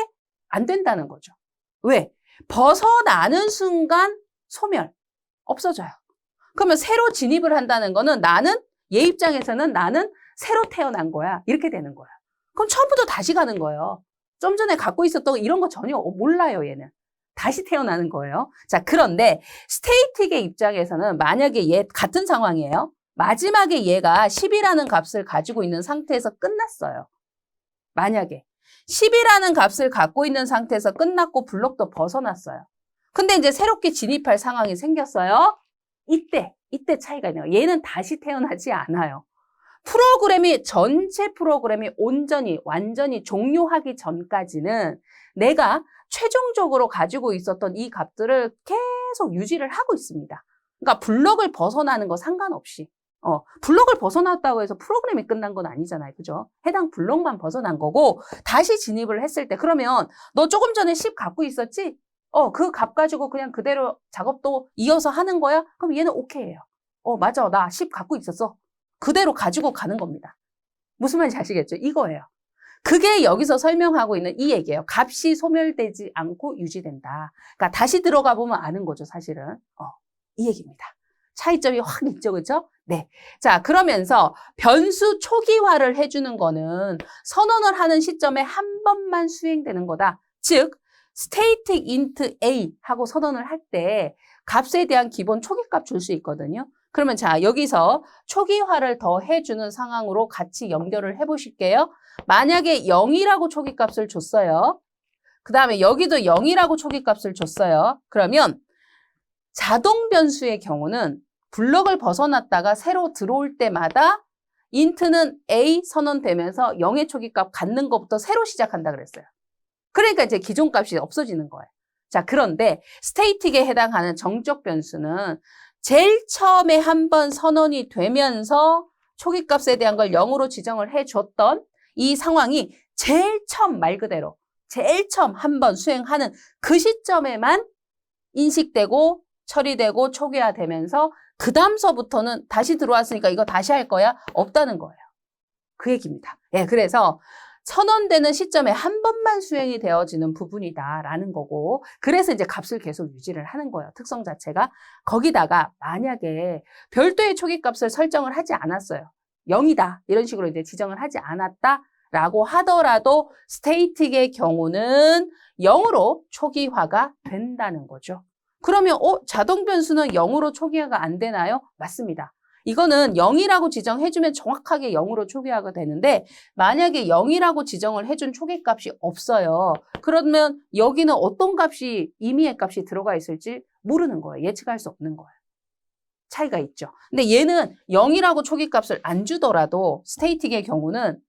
안 된다는 거죠. 왜? 벗어나는 순간 소멸. 없어져요. 그러면 새로 진입을 한다는 거는 얘 입장에서는 나는 새로 태어난 거야. 이렇게 되는 거야. 그럼 처음부터 다시 가는 거예요. 좀 전에 갖고 있었던 이런 거 전혀 몰라요, 얘는. 다시 태어나는 거예요. 자, 그런데 스테이틱의 입장에서는 만약에 얘 같은 상황이에요. 마지막에 얘가 10이라는 값을 가지고 있는 상태에서 끝났어요. 만약에 10이라는 값을 갖고 있는 상태에서 끝났고 블록도 벗어났어요. 근데 이제 새롭게 진입할 상황이 생겼어요. 이때 차이가 있네요. 얘는 다시 태어나지 않아요. 전체 프로그램이 완전히 종료하기 전까지는 내가 최종적으로 가지고 있었던 이 값들을 계속 유지를 하고 있습니다. 그러니까 블럭을 벗어나는 거 상관없이. 블럭을 벗어났다고 해서 프로그램이 끝난 건 아니잖아요. 그죠? 해당 블럭만 벗어난 거고, 다시 진입을 했을 때, 그러면 너 조금 전에 10 갖고 있었지? 그 값 가지고 그냥 그대로 작업도 이어서 하는 거야? 그럼 얘는 오케이예요. 맞아. 나 10 갖고 있었어. 그대로 가지고 가는 겁니다. 무슨 말인지 아시겠죠? 이거예요. 그게 여기서 설명하고 있는 이 얘기예요. 값이 소멸되지 않고 유지된다. 그러니까 다시 들어가 보면 아는 거죠, 사실은. 이 얘기입니다. 차이점이 확 있죠, 그죠? 네. 자, 그러면서 변수 초기화를 해주는 거는 선언을 하는 시점에 한 번만 수행되는 거다. 즉, static int a 하고 선언을 할 때 값에 대한 기본 초기값 줄 수 있거든요. 그러면 자, 여기서 초기화를 더 해주는 상황으로 같이 연결을 해보실게요. 만약에 0이라고 초기값을 줬어요. 그 다음에 여기도 0이라고 초기값을 줬어요. 그러면 자동 변수의 경우는 블럭을 벗어났다가 새로 들어올 때마다 int는 a 선언되면서 0의 초기값 갖는 것부터 새로 시작한다 그랬어요. 그러니까 이제 기존 값이 없어지는 거예요. 자, 그런데 static에 해당하는 정적 변수는 제일 처음에 한번 선언이 되면서 초기값에 대한 걸 0으로 지정을 해줬던 이 상황이 제일 처음 말 그대로 제일 처음 한번 수행하는 그 시점에만 인식되고 처리되고 초기화되면서 그 다음서부터는 다시 들어왔으니까 이거 다시 할 거야? 없다는 거예요. 그 얘기입니다. 예, 그래서 선언되는 시점에 한 번만 수행이 되어지는 부분이다라는 거고, 그래서 이제 값을 계속 유지를 하는 거예요. 특성 자체가. 거기다가 만약에 별도의 초기값을 설정을 하지 않았어요. 0이다. 이런 식으로 이제 지정을 하지 않았다라고 하더라도 스테이틱의 경우는 0으로 초기화가 된다는 거죠. 그러면 자동 변수는 0으로 초기화가 안 되나요? 맞습니다. 이거는 0이라고 지정해주면 정확하게 0으로 초기화가 되는데 만약에 0이라고 지정을 해준 초기값이 없어요. 그러면 여기는 어떤 값이 임의의 값이 들어가 있을지 모르는 거예요. 예측할 수 없는 거예요. 차이가 있죠. 근데 얘는 0이라고 초기값을 안 주더라도 스테이틱의 경우는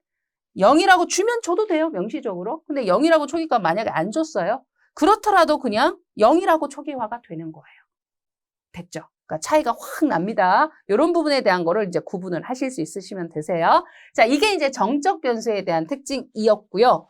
0이라고 주면 줘도 돼요. 명시적으로. 근데 0이라고 초기값 만약에 안 줬어요. 그렇더라도 그냥 0이라고 초기화가 되는 거예요. 됐죠? 그러니까 차이가 확 납니다. 이런 부분에 대한 거를 이제 구분을 하실 수 있으시면 되세요. 자, 이게 이제 정적 변수에 대한 특징이었고요.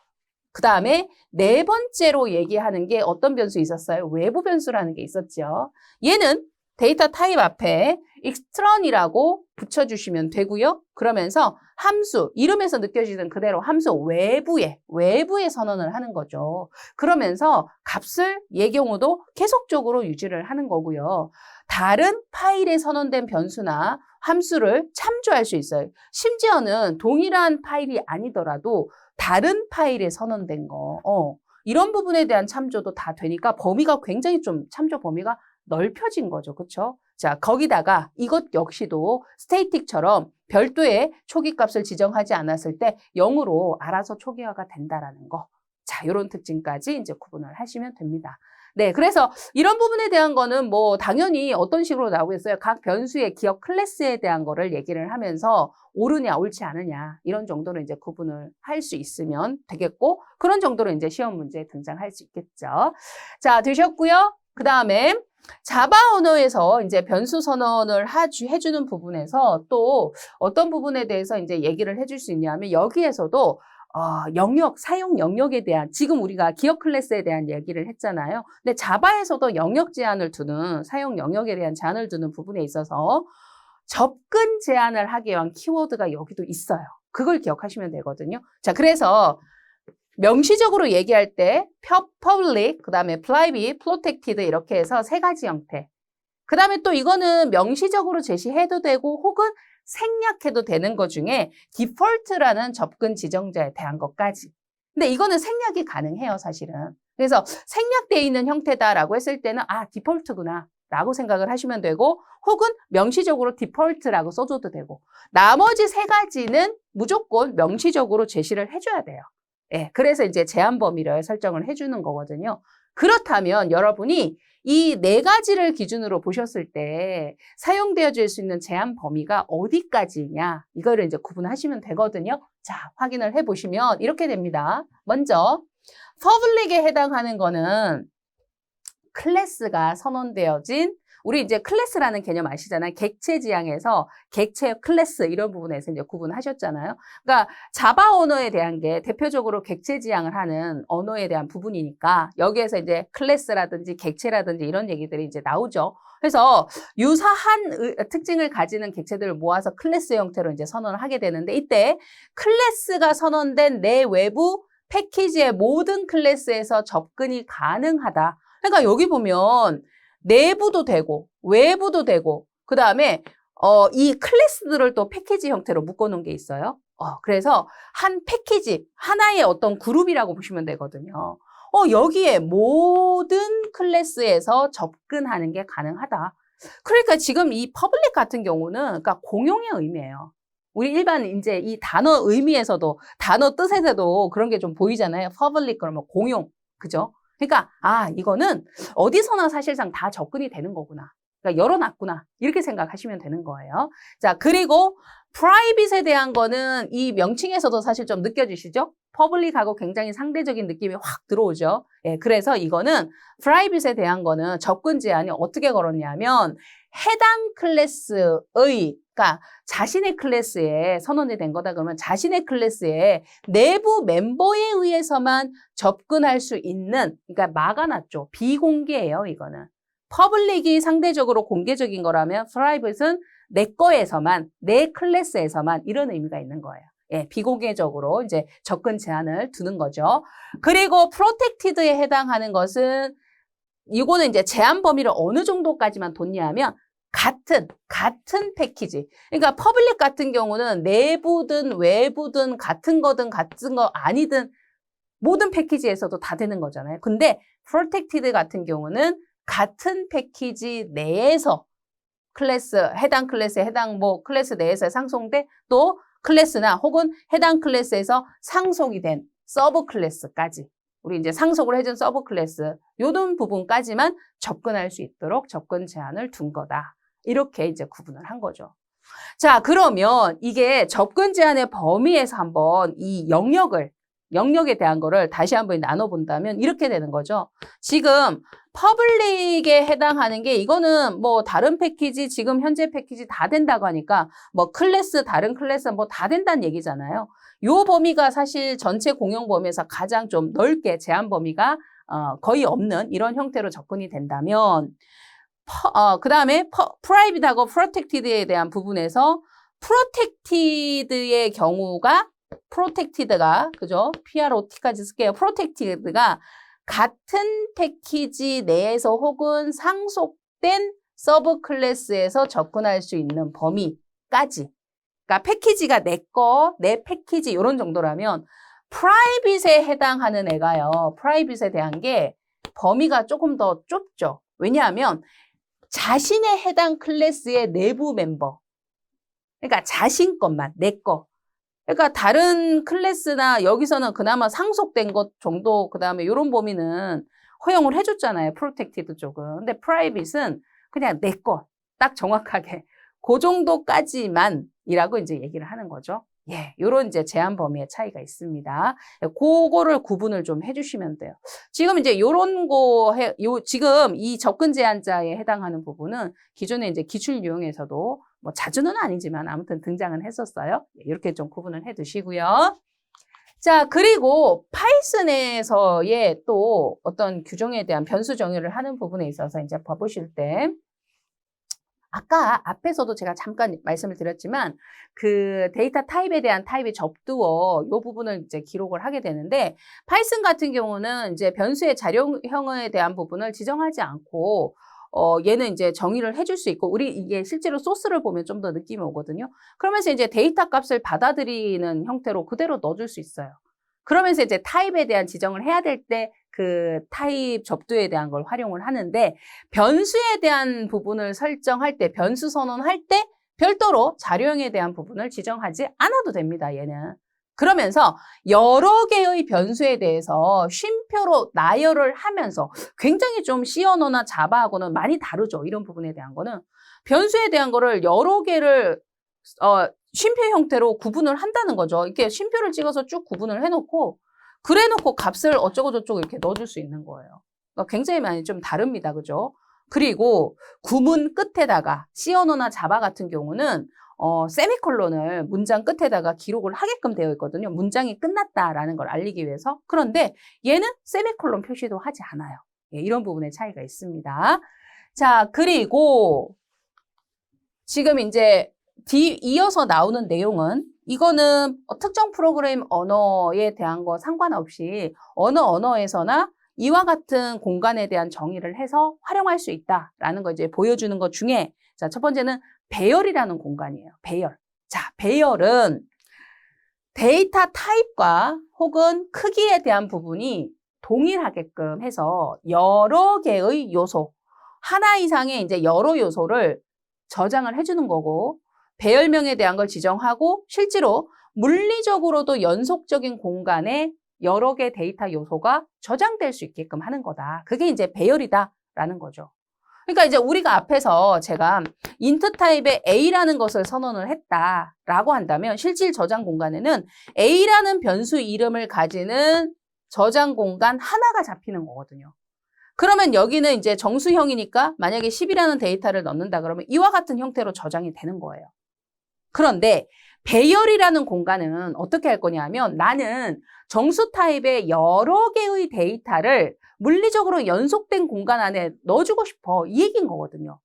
그 다음에 네 번째로 얘기하는 게 어떤 변수 있었어요? 외부 변수라는 게 있었죠. 얘는 데이터 타입 앞에 extern이라고 붙여주시면 되고요. 그러면서 함수, 이름에서 느껴지는 그대로 함수 외부에 선언을 하는 거죠. 그러면서 값을 얘 경우도 계속적으로 유지를 하는 거고요. 다른 파일에 선언된 변수나 함수를 참조할 수 있어요. 심지어는 동일한 파일이 아니더라도 다른 파일에 선언된 거, 이런 부분에 대한 참조도 다 되니까 범위가 굉장히 좀 참조 범위가 넓혀진 거죠. 그렇죠? 자, 거기다가 이것 역시도 스테이틱처럼 별도의 초기값을 지정하지 않았을 때 0으로 알아서 초기화가 된다라는 거. 자, 이런 특징까지 이제 구분을 하시면 됩니다. 네, 그래서 이런 부분에 대한 거는 뭐 당연히 어떤 식으로 나오겠어요? 각 변수의 기억 클래스에 대한 거를 얘기를 하면서 옳으냐 옳지 않으냐 이런 정도로 이제 구분을 할 수 있으면 되겠고 그런 정도로 이제 시험 문제에 등장할 수 있겠죠. 자, 되셨고요. 그 다음에 자바 언어에서 이제 변수 선언을 해주는 부분에서 또 어떤 부분에 대해서 이제 얘기를 해줄 수 있냐면 여기에서도 사용 영역에 대한, 지금 우리가 기억 클래스에 대한 얘기를 했잖아요. 근데 자바에서도 영역 제한을 두는, 사용 영역에 대한 제한을 두는 부분에 있어서 접근 제한을 하기 위한 키워드가 여기도 있어요. 그걸 기억하시면 되거든요. 자, 그래서 명시적으로 얘기할 때 public, 그 다음에 private, protected 이렇게 해서 세 가지 형태. 그 다음에 또 이거는 명시적으로 제시해도 되고 혹은 생략해도 되는 것 중에 디폴트라는 접근 지정자에 대한 것까지. 근데 이거는 생략이 가능해요, 사실은. 그래서 생략되어 있는 형태다라고 했을 때는 디폴트구나 라고 생각을 하시면 되고 혹은 명시적으로 디폴트라고 써줘도 되고 나머지 세 가지는 무조건 명시적으로 제시를 해줘야 돼요. 예, 그래서 이제 제한 범위를 설정을 해주는 거거든요. 그렇다면 여러분이 이 네 가지를 기준으로 보셨을 때 사용되어질 수 있는 제한 범위가 어디까지냐 이거를 이제 구분하시면 되거든요. 자, 확인을 해보시면 이렇게 됩니다. 먼저 public에 해당하는 거는 클래스가 선언되어진 우리 이제 클래스라는 개념 아시잖아요. 객체 지향에서 객체 클래스 이런 부분에서 이제 구분하셨잖아요. 그러니까 자바 언어에 대한 게 대표적으로 객체 지향을 하는 언어에 대한 부분이니까 여기에서 이제 클래스라든지 객체라든지 이런 얘기들이 이제 나오죠. 그래서 유사한 특징을 가지는 객체들을 모아서 클래스 형태로 이제 선언을 하게 되는데 이때 클래스가 선언된 내 외부 패키지의 모든 클래스에서 접근이 가능하다. 그러니까 여기 보면 내부도 되고 외부도 되고 그 다음에 이 클래스들을 또 패키지 형태로 묶어놓은 게 있어요. 그래서 한 패키지 하나의 어떤 그룹이라고 보시면 되거든요. 여기에 모든 클래스에서 접근하는 게 가능하다. 그러니까 지금 이 퍼블릭 같은 경우는 그러니까 공용의 의미예요. 우리 일반 이제 이 단어 의미에서도 단어 뜻에서도 그런 게 좀 보이잖아요. 퍼블릭 그러면 공용, 그죠? 그러니까 이거는 어디서나 사실상 다 접근이 되는 거구나. 그러니까 열어놨구나. 이렇게 생각하시면 되는 거예요. 자, 그리고 프라이빗에 대한 거는 이 명칭에서도 사실 좀 느껴지시죠? 퍼블릭하고 굉장히 상대적인 느낌이 확 들어오죠. 예, 그래서 이거는 프라이빗에 대한 거는 접근 제한이 어떻게 걸었냐면 해당 클래스의 그러니까 자신의 클래스에 선언이 된 거다 그러면 자신의 클래스에 내부 멤버에 의해서만 접근할 수 있는 그러니까 막아놨죠. 비공개예요, 이거는. 퍼블릭이 상대적으로 공개적인 거라면 프라이빗은 내 거에서만, 내 클래스에서만 이런 의미가 있는 거예요. 예, 비공개적으로 이제 접근 제한을 두는 거죠. 그리고 프로텍티드에 해당하는 것은 이거는 이제 제한 범위를 어느 정도까지만 뒀냐 하면 같은 패키지. 그러니까 퍼블릭 같은 경우는 내부든 외부든 같은 거든 같은 거 아니든 모든 패키지에서도 다 되는 거잖아요. 근데 프로텍티드 같은 경우는 같은 패키지 내에서 해당 클래스에 해당 클래스 내에서 상속돼 또 클래스나 혹은 해당 클래스에서 상속이 된 서브 클래스까지 우리 이제 상속을 해준 서브 클래스 요런 부분까지만 접근할 수 있도록 접근 제한을 둔 거다. 이렇게 이제 구분을 한 거죠. 자, 그러면 이게 접근 제한의 범위에서 한번 이 영역에 대한 거를 다시 한번 나눠본다면 이렇게 되는 거죠. 지금 퍼블릭에 해당하는 게 이거는 뭐 다른 패키지, 지금 현재 패키지 다 된다고 하니까 뭐 클래스, 다른 클래스 뭐 다 된다는 얘기잖아요. 요 범위가 사실 전체 공용 범위에서 가장 좀 넓게 제한 범위가 거의 없는 이런 형태로 접근이 된다면 그 다음에 프라이빗하고 프로텍티드에 대한 부분에서 프로텍티드의 경우가 프로텍티드가 그죠? PROT까지 쓸게요. 프로텍티드가 같은 패키지 내에서 혹은 상속된 서브 클래스에서 접근할 수 있는 범위까지. 그러니까 패키지가 내 패키지 이런 정도라면 프라이빗에 해당하는 애가요. 프라이빗에 대한 게 범위가 조금 더 좁죠. 왜냐하면 자신의 해당 클래스의 내부 멤버. 그러니까 자신 것만, 내 거. 그러니까 다른 클래스나 여기서는 그나마 상속된 것 정도 그다음에 이런 범위는 허용을 해줬잖아요. 프로텍티드 쪽은. 근데 프라이빗은 그냥 내 거 딱 정확하게 그 정도까지만이라고 이제 얘기를 하는 거죠. 예, 요런 이제 제한 범위의 차이가 있습니다. 그거를 구분을 좀 해주시면 돼요. 지금 이제 요런 지금 이 접근 제한자에 해당하는 부분은 기존에 이제 기출 유형에서도 뭐 자주는 아니지만 아무튼 등장은 했었어요. 이렇게 좀 구분을 해 두시고요. 자, 그리고 파이썬에서의 또 어떤 규정에 대한 변수 정의를 하는 부분에 있어서 이제 봐보실 때 아까 앞에서도 제가 잠깐 말씀을 드렸지만 그 데이터 타입에 대한 타입의 접두어 이 부분을 이제 기록을 하게 되는데 파이썬 같은 경우는 이제 변수의 자료형에 대한 부분을 지정하지 않고 얘는 이제 정의를 해줄 수 있고 우리 이게 실제로 소스를 보면 좀 더 느낌이 오거든요. 그러면서 이제 데이터 값을 받아들이는 형태로 그대로 넣어줄 수 있어요. 그러면서 이제 타입에 대한 지정을 해야 될 때 그 타입 접두에 대한 걸 활용을 하는데 변수에 대한 부분을 설정할 때 변수 선언할 때 별도로 자료형에 대한 부분을 지정하지 않아도 됩니다. 얘는. 그러면서 여러 개의 변수에 대해서 쉼표로 나열을 하면서 굉장히 좀 C 언어나 자바하고는 많이 다르죠. 이런 부분에 대한 거는. 변수에 대한 거를 여러 개를 쉼표 형태로 구분을 한다는 거죠. 이렇게 쉼표를 찍어서 쭉 구분을 해놓고 그래놓고 값을 어쩌고저쩌고 이렇게 넣어줄 수 있는 거예요. 그러니까 굉장히 많이 좀 다릅니다. 그죠? 그리고 구문 끝에다가 C 언어나 자바 같은 경우는 세미콜론을 문장 끝에다가 기록을 하게끔 되어 있거든요. 문장이 끝났다라는 걸 알리기 위해서. 그런데 얘는 세미콜론 표시도 하지 않아요. 예, 이런 부분의 차이가 있습니다. 자, 그리고 지금 이제 이어서 나오는 내용은 이거는 특정 프로그램 언어에 대한 거 상관없이 어느 언어에서나 이와 같은 공간에 대한 정의를 해서 활용할 수 있다라는 거 이제 보여주는 것 중에 자, 첫 번째는 배열이라는 공간이에요. 배열. 자, 배열은 데이터 타입과 혹은 크기에 대한 부분이 동일하게끔 해서 여러 개의 요소, 하나 이상의 이제 여러 요소를 저장을 해주는 거고 배열명에 대한 걸 지정하고 실제로 물리적으로도 연속적인 공간에 여러 개 데이터 요소가 저장될 수 있게끔 하는 거다. 그게 이제 배열이다라는 거죠. 그러니까 이제 우리가 앞에서 제가 인트 타입의 A라는 것을 선언을 했다라고 한다면 실질 저장 공간에는 A라는 변수 이름을 가지는 저장 공간 하나가 잡히는 거거든요. 그러면 여기는 이제 정수형이니까 만약에 10이라는 데이터를 넣는다 그러면 이와 같은 형태로 저장이 되는 거예요. 그런데 배열이라는 공간은 어떻게 할 거냐 하면 나는 정수 타입의 여러 개의 데이터를 물리적으로 연속된 공간 안에 넣어주고 싶어. 이 얘기인 거거든요.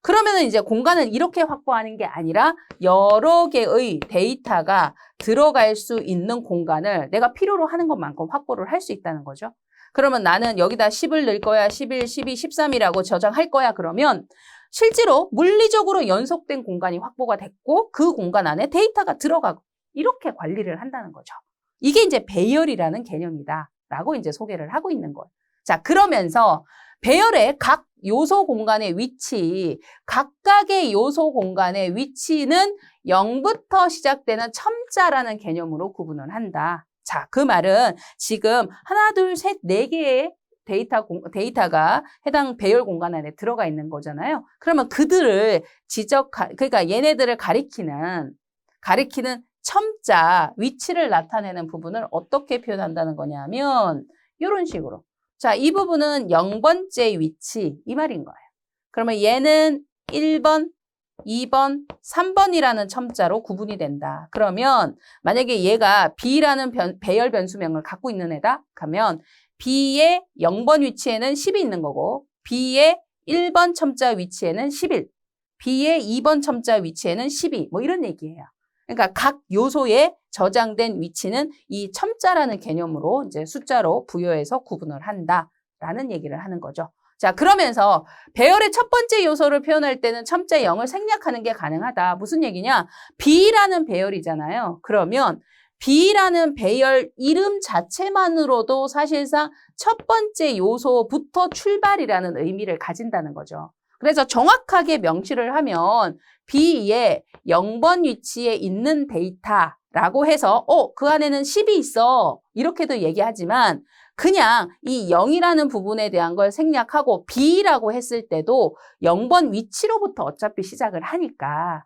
그러면은 이제 공간을 이렇게 확보하는 게 아니라 여러 개의 데이터가 들어갈 수 있는 공간을 내가 필요로 하는 것만큼 확보를 할 수 있다는 거죠. 그러면 나는 여기다 10을 넣을 거야. 11, 12, 13이라고 저장할 거야. 그러면 실제로 물리적으로 연속된 공간이 확보가 됐고 그 공간 안에 데이터가 들어가고 이렇게 관리를 한다는 거죠. 이게 이제 배열이라는 개념이다 라고 이제 소개를 하고 있는 거예요. 자, 그러면서 배열의 각 요소 공간의 위치, 각각의 요소 공간의 위치는 0부터 시작되는 첨자라는 개념으로 구분을 한다. 자, 그 말은 지금 하나, 둘, 셋, 네 개의 데이터가 해당 배열 공간 안에 들어가 있는 거잖아요. 그러면 그들을 그러니까 얘네들을 가리키는 첨자, 위치를 나타내는 부분을 어떻게 표현한다는 거냐면 이런 식으로. 자, 이 부분은 0번째 위치 이 말인 거예요. 그러면 얘는 1번, 2번, 3번이라는 첨자로 구분이 된다. 그러면 만약에 얘가 B라는 배열 변수명을 갖고 있는 애다 하면 B의 0번 위치에는 10이 있는 거고 B의 1번 첨자 위치에는 11, B의 2번 첨자 위치에는 12 뭐 이런 얘기예요. 그러니까 각 요소에 저장된 위치는 이 첨자라는 개념으로 이제 숫자로 부여해서 구분을 한다라는 얘기를 하는 거죠. 자, 그러면서 배열의 첫 번째 요소를 표현할 때는 첨자 0을 생략하는 게 가능하다. 무슨 얘기냐? B라는 배열이잖아요. 그러면 B라는 배열 이름 자체만으로도 사실상 첫 번째 요소부터 출발이라는 의미를 가진다는 거죠. 그래서 정확하게 명시를 하면 B의 0번 위치에 있는 데이터라고 해서 그 안에는 10이 있어. 이렇게도 얘기하지만 그냥 이 0이라는 부분에 대한 걸 생략하고 B라고 했을 때도 0번 위치로부터 어차피 시작을 하니까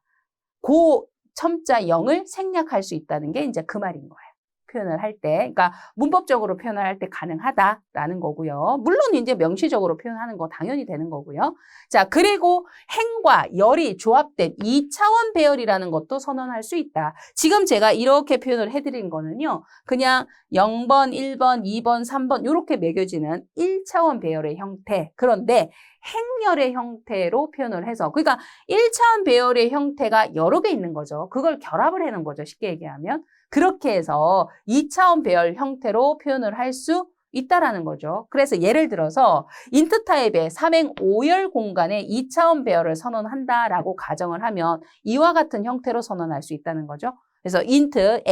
그 첨자 0을 생략할 수 있다는 게 이제 그 말인 거예요. 표현을 할 때. 그러니까 문법적으로 표현을 할 때 가능하다라는 거고요. 물론 이제 명시적으로 표현하는 거 당연히 되는 거고요. 자, 그리고 행과 열이 조합된 2차원 배열이라는 것도 선언할 수 있다. 지금 제가 이렇게 표현을 해드린 거는요. 그냥 0번, 1번, 2번, 3번 이렇게 매겨지는 1차원 배열의 형태. 그런데 행열의 형태로 표현을 해서 그러니까 1차원 배열의 형태가 여러 개 있는 거죠. 그걸 결합을 해놓은 거죠. 쉽게 얘기하면. 그렇게 해서 2차원 배열 형태로 표현을 할 수 있다라는 거죠. 그래서 예를 들어서 int 타입의 3행 5열 공간에 2차원 배열을 선언한다라고 가정을 하면 이와 같은 형태로 선언할 수 있다는 거죠. 그래서 int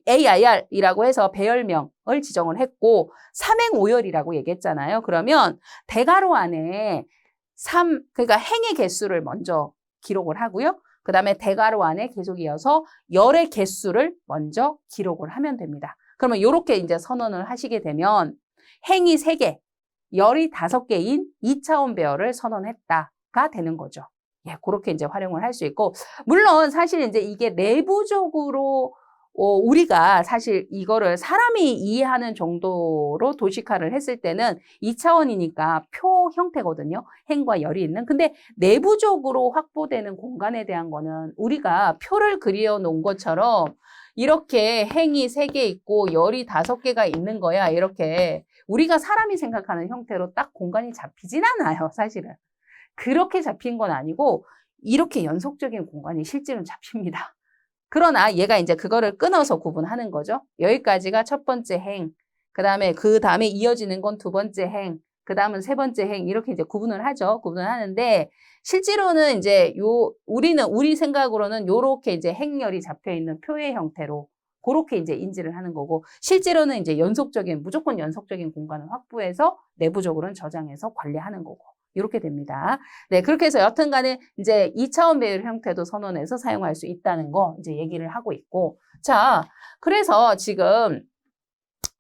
ARR이라고 해서 배열명을 지정을 했고 3행 5열이라고 얘기했잖아요. 그러면 대괄호 안에 그러니까 행의 개수를 먼저 기록을 하고요. 그 다음에 대괄호 안에 계속 이어서 열의 개수를 먼저 기록을 하면 됩니다. 그러면 이렇게 이제 선언을 하시게 되면 행이 3개, 열이 5개인 2차원 배열을 선언했다가 되는 거죠. 예, 그렇게 이제 활용을 할 수 있고, 물론 사실 이제 이게 내부적으로 우리가 사실 이거를 사람이 이해하는 정도로 도식화를 했을 때는 2차원이니까 표 형태거든요. 행과 열이 있는. 근데 내부적으로 확보되는 공간에 대한 거는 우리가 표를 그려 놓은 것처럼 이렇게 행이 3개 있고 열이 5개가 있는 거야. 이렇게 우리가 사람이 생각하는 형태로 딱 공간이 잡히진 않아요. 사실은. 그렇게 잡힌 건 아니고 이렇게 연속적인 공간이 실제로는 잡힙니다. 그러나 얘가 이제 그거를 끊어서 구분하는 거죠. 여기까지가 첫 번째 행, 그 다음에 이어지는 건 두 번째 행, 그 다음은 세 번째 행 이렇게 이제 구분을 하죠. 구분을 하는데 실제로는 이제 우리 생각으로는 요렇게 이제 행열이 잡혀 있는 표의 형태로 그렇게 이제 인지를 하는 거고 실제로는 이제 무조건 연속적인 공간을 확보해서 내부적으로는 저장해서 관리하는 거고. 이렇게 됩니다. 네, 그렇게 해서 여튼 간에 이제 2차원 배열 형태도 선언해서 사용할 수 있다는 거 이제 얘기를 하고 있고. 자, 그래서 지금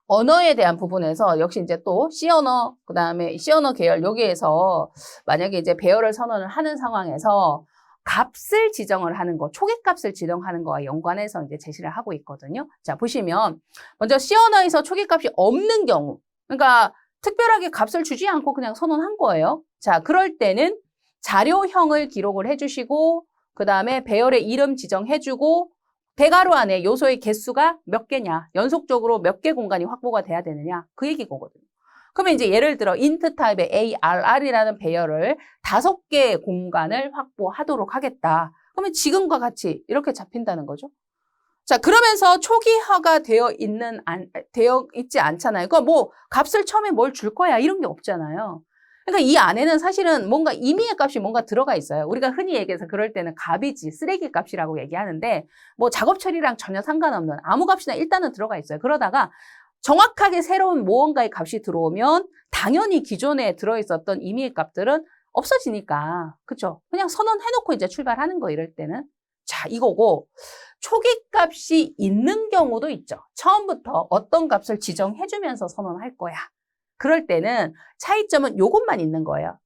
언어에 대한 부분에서 역시 이제 또 C언어, 그 다음에 C언어 계열 여기에서 만약에 이제 배열을 선언을 하는 상황에서 값을 지정을 하는 거, 초기값을 지정하는 거와 연관해서 이제 제시를 하고 있거든요. 자, 보시면 먼저 C언어에서 초기값이 없는 경우, 그러니까 특별하게 값을 주지 않고 그냥 선언한 거예요. 자, 그럴 때는 자료형을 기록을 해주시고 그 다음에 배열의 이름 지정해주고 대괄호 안에 요소의 개수가 몇 개냐, 연속적으로 몇 개 공간이 확보가 돼야 되느냐 그 얘기거든요. 그러면 이제 예를 들어 int 타입의 ARR이라는 배열을 5개의 공간을 확보하도록 하겠다. 그러면 지금과 같이 이렇게 잡힌다는 거죠. 자, 그러면서 초기화가 되어 있지 않잖아요. 그러니까 뭐 값을 처음에 뭘 줄 거야 이런 게 없잖아요. 그러니까 이 안에는 사실은 뭔가 임의의 값이 뭔가 들어가 있어요. 우리가 흔히 얘기해서 그럴 때는 값이지 쓰레기 값이라고 얘기하는데 뭐 작업 처리랑 전혀 상관없는 아무 값이나 일단은 들어가 있어요. 그러다가 정확하게 새로운 무언가의 값이 들어오면 당연히 기존에 들어있었던 임의의 값들은 없어지니까 그렇죠? 그냥 선언해놓고 이제 출발하는 거 이럴 때는 자 이거고 초기값이 있는 경우도 있죠. 처음부터 어떤 값을 지정해주면서 선언할 거야. 그럴 때는 차이점은 요것만 있는 거예요.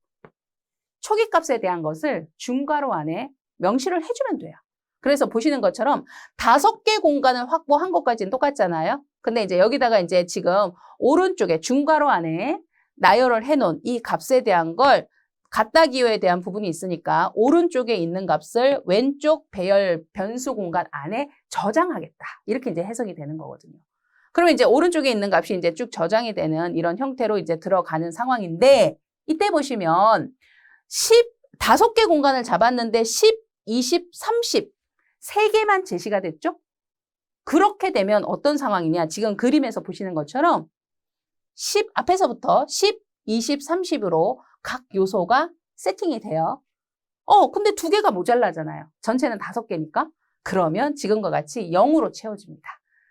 초기값에 대한 것을 중괄호 안에 명시를 해주면 돼요. 그래서 보시는 것처럼 5개 공간을 확보한 것까지는 똑같잖아요. 근데 이제 여기다가 이제 지금 오른쪽에 중괄호 안에 나열을 해놓은 이 값에 대한 걸 갖다 기호에 대한 부분이 있으니까 오른쪽에 있는 값을 왼쪽 배열 변수 공간 안에 저장하겠다. 이렇게 이제 해석이 되는 거거든요. 그러면 이제 오른쪽에 있는 값이 이제 쭉 저장이 되는 이런 형태로 이제 들어가는 상황인데, 이때 보시면 5개 공간을 잡았는데 10, 20, 30 3개만 제시가 됐죠? 그렇게 되면 어떤 상황이냐? 지금 그림에서 보시는 것처럼 10 앞에서부터 10, 20, 30으로 각 요소가 세팅이 돼요. 근데 2개가 모자라잖아요. 전체는 5개니까. 그러면 지금과 같이 0으로 채워집니다.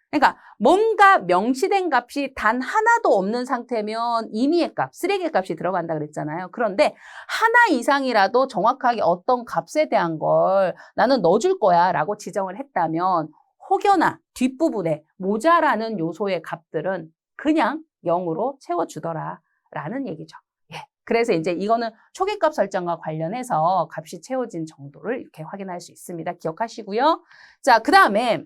그러니까 뭔가 명시된 값이 단 하나도 없는 상태면 임의의 값, 쓰레기 값이 들어간다 그랬잖아요. 그런데 하나 이상이라도 정확하게 어떤 값에 대한 걸 나는 넣어줄 거야 라고 지정을 했다면 혹여나 뒷부분에 모자라는 요소의 값들은 그냥 0으로 채워주더라 라는 얘기죠. 그래서 이제 이거는 초기값 설정과 관련해서 값이 채워진 정도를 이렇게 확인할 수 있습니다. 기억하시고요. 자, 그 다음에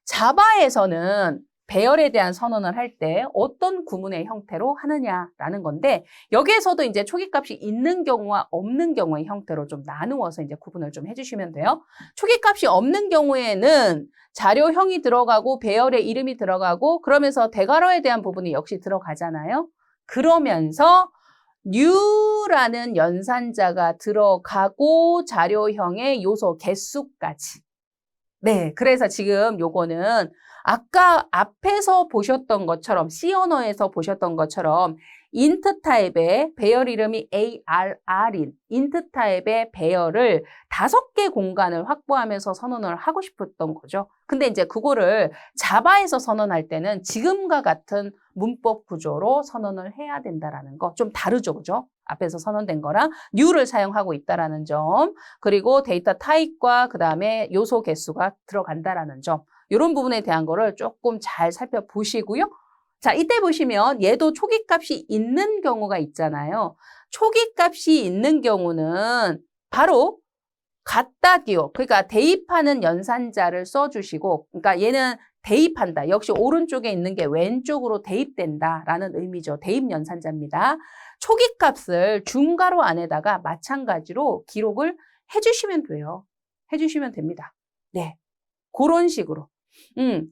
자바에서는 배열에 대한 선언을 할 때 어떤 구문의 형태로 하느냐라는 건데, 여기에서도 이제 초기값이 있는 경우와 없는 경우의 형태로 좀 나누어서 이제 구분을 좀 해주시면 돼요. 초기값이 없는 경우에는 자료형이 들어가고 배열의 이름이 들어가고 그러면서 대괄호에 대한 부분이 역시 들어가잖아요. 그러면서 new라는 연산자가 들어가고 자료형의 요소 개수까지. 네, 그래서 지금 요거는 아까 앞에서 보셨던 것처럼 C 언어에서 보셨던 것처럼 int 타입의 배열 이름이 ARR인 int 타입의 배열을 5개 공간을 확보하면서 선언을 하고 싶었던 거죠. 근데 이제 그거를 자바에서 선언할 때는 지금과 같은 문법 구조로 선언을 해야 된다라는 거 좀 다르죠, 그죠? 앞에서 선언된 거랑 new를 사용하고 있다라는 점, 그리고 데이터 타입과 그 다음에 요소 개수가 들어간다라는 점, 이런 부분에 대한 거를 조금 잘 살펴보시고요. 자, 이때 보시면 얘도 초기값이 있는 경우가 있잖아요. 초기값이 있는 경우는 바로 갖다 기호, 그러니까 대입하는 연산자를 써주시고, 그러니까 얘는 대입한다. 역시 오른쪽에 있는 게 왼쪽으로 대입된다라는 의미죠. 대입 연산자입니다. 초기값을 중괄호 안에다가 마찬가지로 기록을 해주시면 돼요. 해주시면 됩니다. 네, 그런 식으로.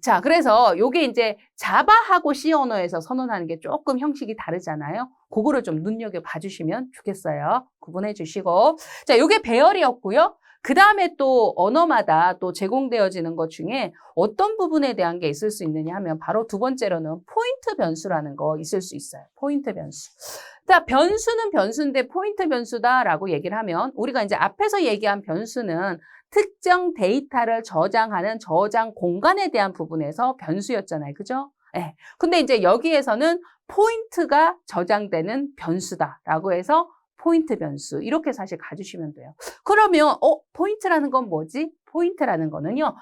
자, 그래서 요게 이제 자바하고 C 언어에서 선언하는 게 조금 형식이 다르잖아요. 그거를 좀 눈여겨봐 주시면 좋겠어요. 구분해 주시고. 자, 요게 배열이었고요. 그 다음에 또 언어마다 또 제공되어지는 것 중에 어떤 부분에 대한 게 있을 수 있느냐 하면 바로 두 번째로는 포인트 변수라는 거 있을 수 있어요. 포인트 변수. 자, 변수는 변수인데 포인트 변수다라고 얘기를 하면 우리가 이제 앞에서 얘기한 변수는 특정 데이터를 저장하는 저장 공간에 대한 부분에서 변수였잖아요. 그죠? 네. 근데 이제 여기에서는 포인트가 저장되는 변수다라고 해서 포인트 변수 이렇게 사실 가주시면 돼요. 그러면 포인트라는 건 뭐지? 포인트라는 거는요.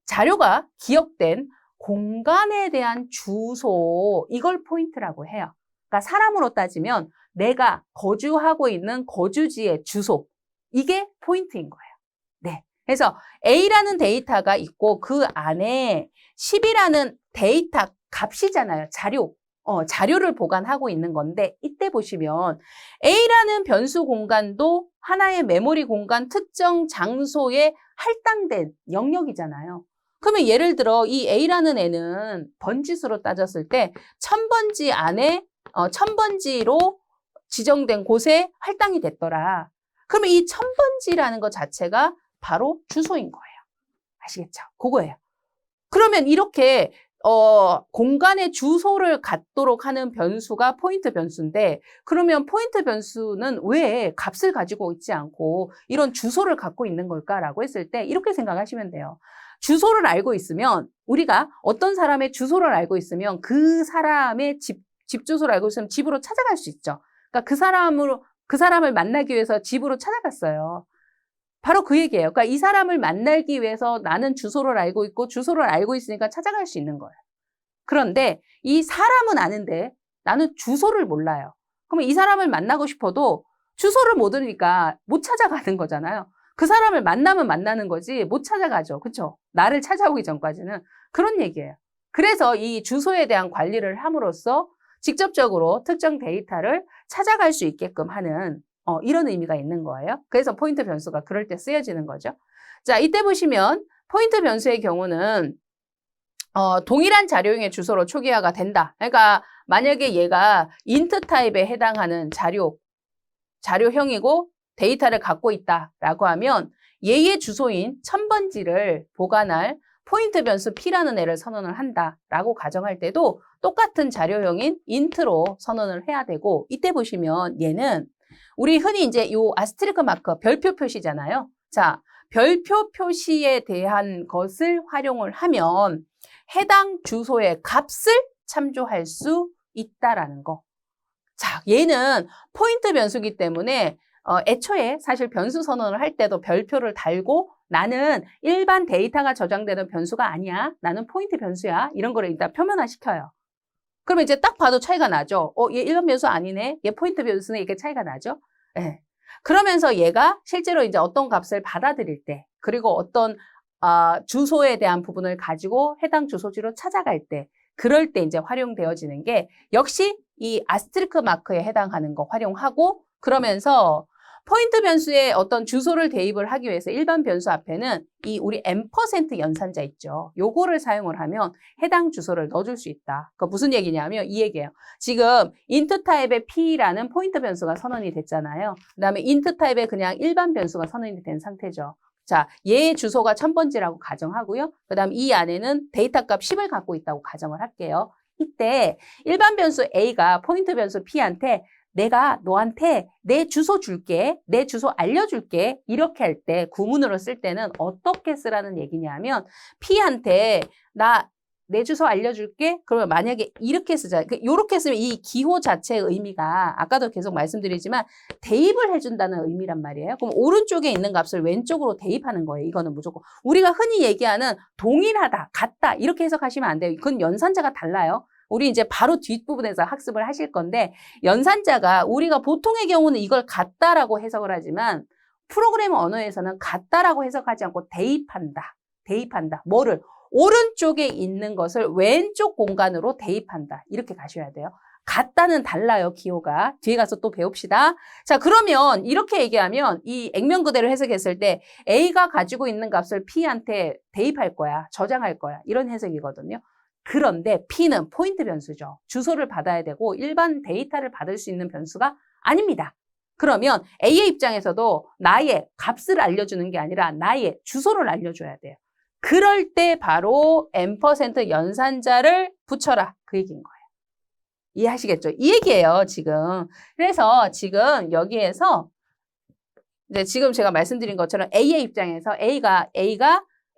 자료가 기억된 공간에 대한 주소 이걸 포인트라고 해요. 그러니까 사람으로 따지면 내가 거주하고 있는 거주지의 주소 이게 포인트인 거예요. 네. 그래서 A라는 데이터가 있고 그 안에 10이라는 데이터 값이잖아요. 자료를 보관하고 있는 건데 이때 보시면 A라는 변수 공간도 하나의 메모리 공간 특정 장소에 할당된 영역이잖아요. 그러면 예를 들어 이 A라는 애는 번지수로 따졌을 때 1000번지 안에 1000번지로 지정된 곳에 할당이 됐더라. 그러면 이 1000번지라는 것 자체가 바로 주소인 거예요. 아시겠죠? 그거예요. 그러면 이렇게 공간의 주소를 갖도록 하는 변수가 포인트 변수인데 그러면 포인트 변수는 왜 값을 가지고 있지 않고 이런 주소를 갖고 있는 걸까라고 했을 때 이렇게 생각하시면 돼요. 주소를 알고 있으면 우리가 어떤 사람의 주소를 알고 있으면 그 사람의 집 주소를 알고 있으면 집으로 찾아갈 수 있죠. 그러니까 그 사람을 만나기 위해서 집으로 찾아갔어요. 바로 그 얘기예요. 그러니까 이 사람을 만나기 위해서 나는 주소를 알고 있고 주소를 알고 있으니까 찾아갈 수 있는 거예요. 그런데 이 사람은 아는데 나는 주소를 몰라요. 그러면 이 사람을 만나고 싶어도 주소를 모르니까 못 찾아가는 거잖아요. 그 사람을 만나면 만나는 거지 못 찾아가죠. 그렇죠? 나를 찾아오기 전까지는. 그런 얘기예요. 그래서 이 주소에 대한 관리를 함으로써 직접적으로 특정 데이터를 찾아갈 수 있게끔 하는 이런 의미가 있는 거예요. 그래서 포인트 변수가 그럴 때 쓰여지는 거죠. 자, 이때 보시면 포인트 변수의 경우는 동일한 자료형의 주소로 초기화가 된다. 그러니까 만약에 얘가 int 타입에 해당하는 자료형이고 데이터를 갖고 있다라고 하면 얘의 주소인 1000번지를 보관할 포인트 변수 P라는 애를 선언을 한다라고 가정할 때도 똑같은 자료형인 int로 선언을 해야 되고, 이때 보시면 얘는 우리 흔히 이제 요 아스테리크 마크 별표 표시잖아요. 자, 별표 표시에 대한 것을 활용을 하면 해당 주소의 값을 참조할 수 있다라는 거. 자, 얘는 포인트 변수기 때문에 애초에 사실 변수 선언을 할 때도 별표를 달고 나는 일반 데이터가 저장되는 변수가 아니야. 나는 포인트 변수야. 이런 거를 일단 표면화 시켜요. 그러면 이제 딱 봐도 차이가 나죠. 얘 일반 변수 아니네. 얘 포인트 변수네. 이렇게 차이가 나죠. 네. 그러면서 얘가 실제로 이제 어떤 값을 받아들일 때, 그리고 어떤 주소에 대한 부분을 가지고 해당 주소지로 찾아갈 때, 그럴 때 이제 활용되어지는 게 역시 이 아스테리크 마크에 해당하는 거 활용하고, 그러면서 포인트 변수에 어떤 주소를 대입을 하기 위해서 일반 변수 앞에는 이 우리 %, 연산자 있죠. 요거를 사용을 하면 해당 주소를 넣어줄 수 있다. 그 무슨 얘기냐면 이 얘기예요. 지금 int 타입의 P라는 포인트 변수가 선언이 됐잖아요. 그다음에 int 타입의 그냥 일반 변수가 선언이 된 상태죠. 자, 얘의 주소가 1000번지라고 가정하고요. 그다음 이 안에는 데이터 값 10을 갖고 있다고 가정을 할게요. 이때 일반 변수 A가 포인트 변수 P한테 내가 너한테 내 주소 줄게, 내 주소 알려줄게, 이렇게 할 때 구문으로 쓸 때는 어떻게 쓰라는 얘기냐면 P한테 내 주소 알려줄게. 그러면 만약에 이렇게 쓰자. 이렇게 쓰면 이 기호 자체의 의미가 아까도 계속 말씀드리지만 대입을 해준다는 의미란 말이에요. 그럼 오른쪽에 있는 값을 왼쪽으로 대입하는 거예요. 이거는 무조건. 우리가 흔히 얘기하는 동일하다, 같다 이렇게 해석하시면 안 돼요. 그건 연산자가 달라요. 우리 이제 바로 뒷부분에서 학습을 하실 건데 연산자가 우리가 보통의 경우는 이걸 같다라고 해석을 하지만 프로그래밍 언어에서는 같다라고 해석하지 않고 대입한다. 뭐를? 오른쪽에 있는 것을 왼쪽 공간으로 대입한다. 이렇게 가셔야 돼요. 같다는 달라요, 기호가. 뒤에 가서 또 배웁시다. 자, 그러면 이렇게 얘기하면 이 액면 그대로 해석했을 때 A가 가지고 있는 값을 P한테 대입할 거야. 저장할 거야. 이런 해석이거든요. 그런데 P는 포인트 변수죠. 주소를 받아야 되고 일반 데이터를 받을 수 있는 변수가 아닙니다. 그러면 A의 입장에서도 나의 값을 알려주는 게 아니라 나의 주소를 알려줘야 돼요. 그럴 때 바로 %, 연산자를 붙여라. 그 얘기인 거예요. 이해하시겠죠? 이 얘기예요, 지금. 그래서 지금 여기에서 이제 지금 제가 말씀드린 것처럼 A의 입장에서 A가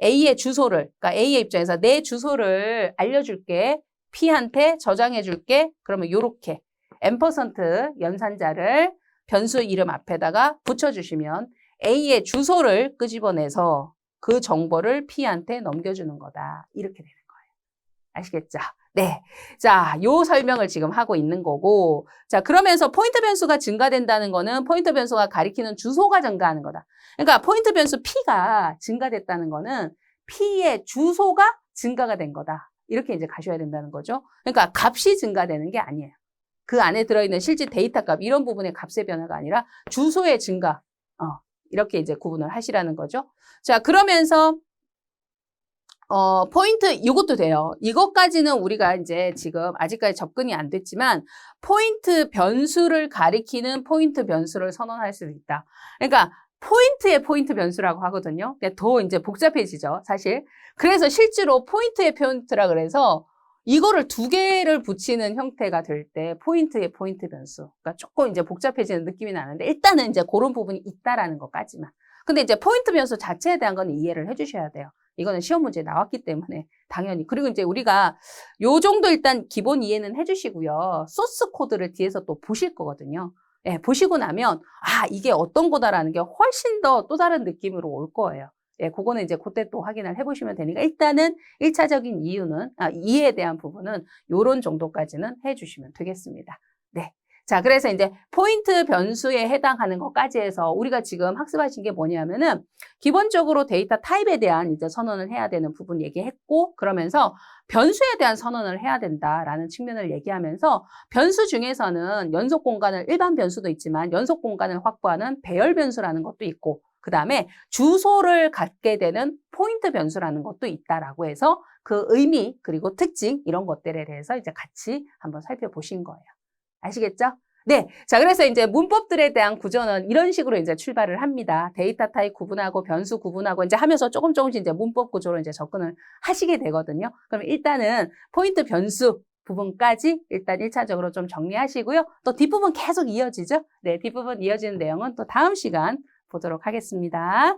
A의 주소를, 그러니까 A의 입장에서 내 주소를 알려줄게. P한테 저장해줄게. 그러면 요렇게 %, 연산자를 변수 이름 앞에다가 붙여주시면 A의 주소를 끄집어내서 그 정보를 P한테 넘겨주는 거다. 이렇게 되는 거예요. 아시겠죠? 네. 자, 요 설명을 지금 하고 있는 거고. 자, 그러면서 포인트 변수가 증가된다는 거는 포인트 변수가 가리키는 주소가 증가하는 거다. 그러니까 포인트 변수 P가 증가됐다는 거는 P의 주소가 증가가 된 거다. 이렇게 이제 가셔야 된다는 거죠. 그러니까 값이 증가되는 게 아니에요. 그 안에 들어있는 실제 데이터 값, 이런 부분의 값의 변화가 아니라 주소의 증가. 이렇게 이제 구분을 하시라는 거죠. 자, 그러면서 포인트 이것도 돼요. 이것까지는 우리가 이제 지금 아직까지 접근이 안 됐지만 포인트 변수를 가리키는 포인트 변수를 선언할 수도 있다. 그러니까 포인트의 포인트 변수라고 하거든요. 더 이제 복잡해지죠, 사실. 그래서 실제로 포인트의 포인트라 그래서 이거를 두 개를 붙이는 형태가 될 때 포인트의 포인트 변수. 그러니까 조금 이제 복잡해지는 느낌이 나는데 일단은 이제 그런 부분이 있다라는 것까지만. 근데 이제 포인트 변수 자체에 대한 건 이해를 해주셔야 돼요. 이거는 시험 문제에 나왔기 때문에 당연히. 그리고 이제 우리가 요 정도 일단 기본 이해는 해주시고요. 소스 코드를 뒤에서 또 보실 거거든요. 예, 보시고 나면 이게 어떤 거다라는 게 훨씬 더 또 다른 느낌으로 올 거예요. 예, 그거는 이제 그때 또 확인을 해보시면 되니까 일단은 1차적인 이해에 대한 부분은 요런 정도까지는 해주시면 되겠습니다. 네. 자, 그래서 이제 포인트 변수에 해당하는 것까지 해서 우리가 지금 학습하신 게 뭐냐면은 기본적으로 데이터 타입에 대한 이제 선언을 해야 되는 부분 얘기했고, 그러면서 변수에 대한 선언을 해야 된다라는 측면을 얘기하면서 변수 중에서는 연속 공간을 일반 변수도 있지만 연속 공간을 확보하는 배열 변수라는 것도 있고, 그 다음에 주소를 갖게 되는 포인트 변수라는 것도 있다라고 해서 그 의미 그리고 특징 이런 것들에 대해서 이제 같이 한번 살펴보신 거예요. 아시겠죠? 네. 자, 그래서 이제 문법들에 대한 구조는 이런 식으로 이제 출발을 합니다. 데이터 타입 구분하고 변수 구분하고 이제 하면서 조금씩 이제 문법 구조로 이제 접근을 하시게 되거든요. 그럼 일단은 포인트 변수 부분까지 일단 1차적으로 좀 정리하시고요. 또 뒷부분 계속 이어지죠? 네. 뒷부분 이어지는 내용은 또 다음 시간 보도록 하겠습니다.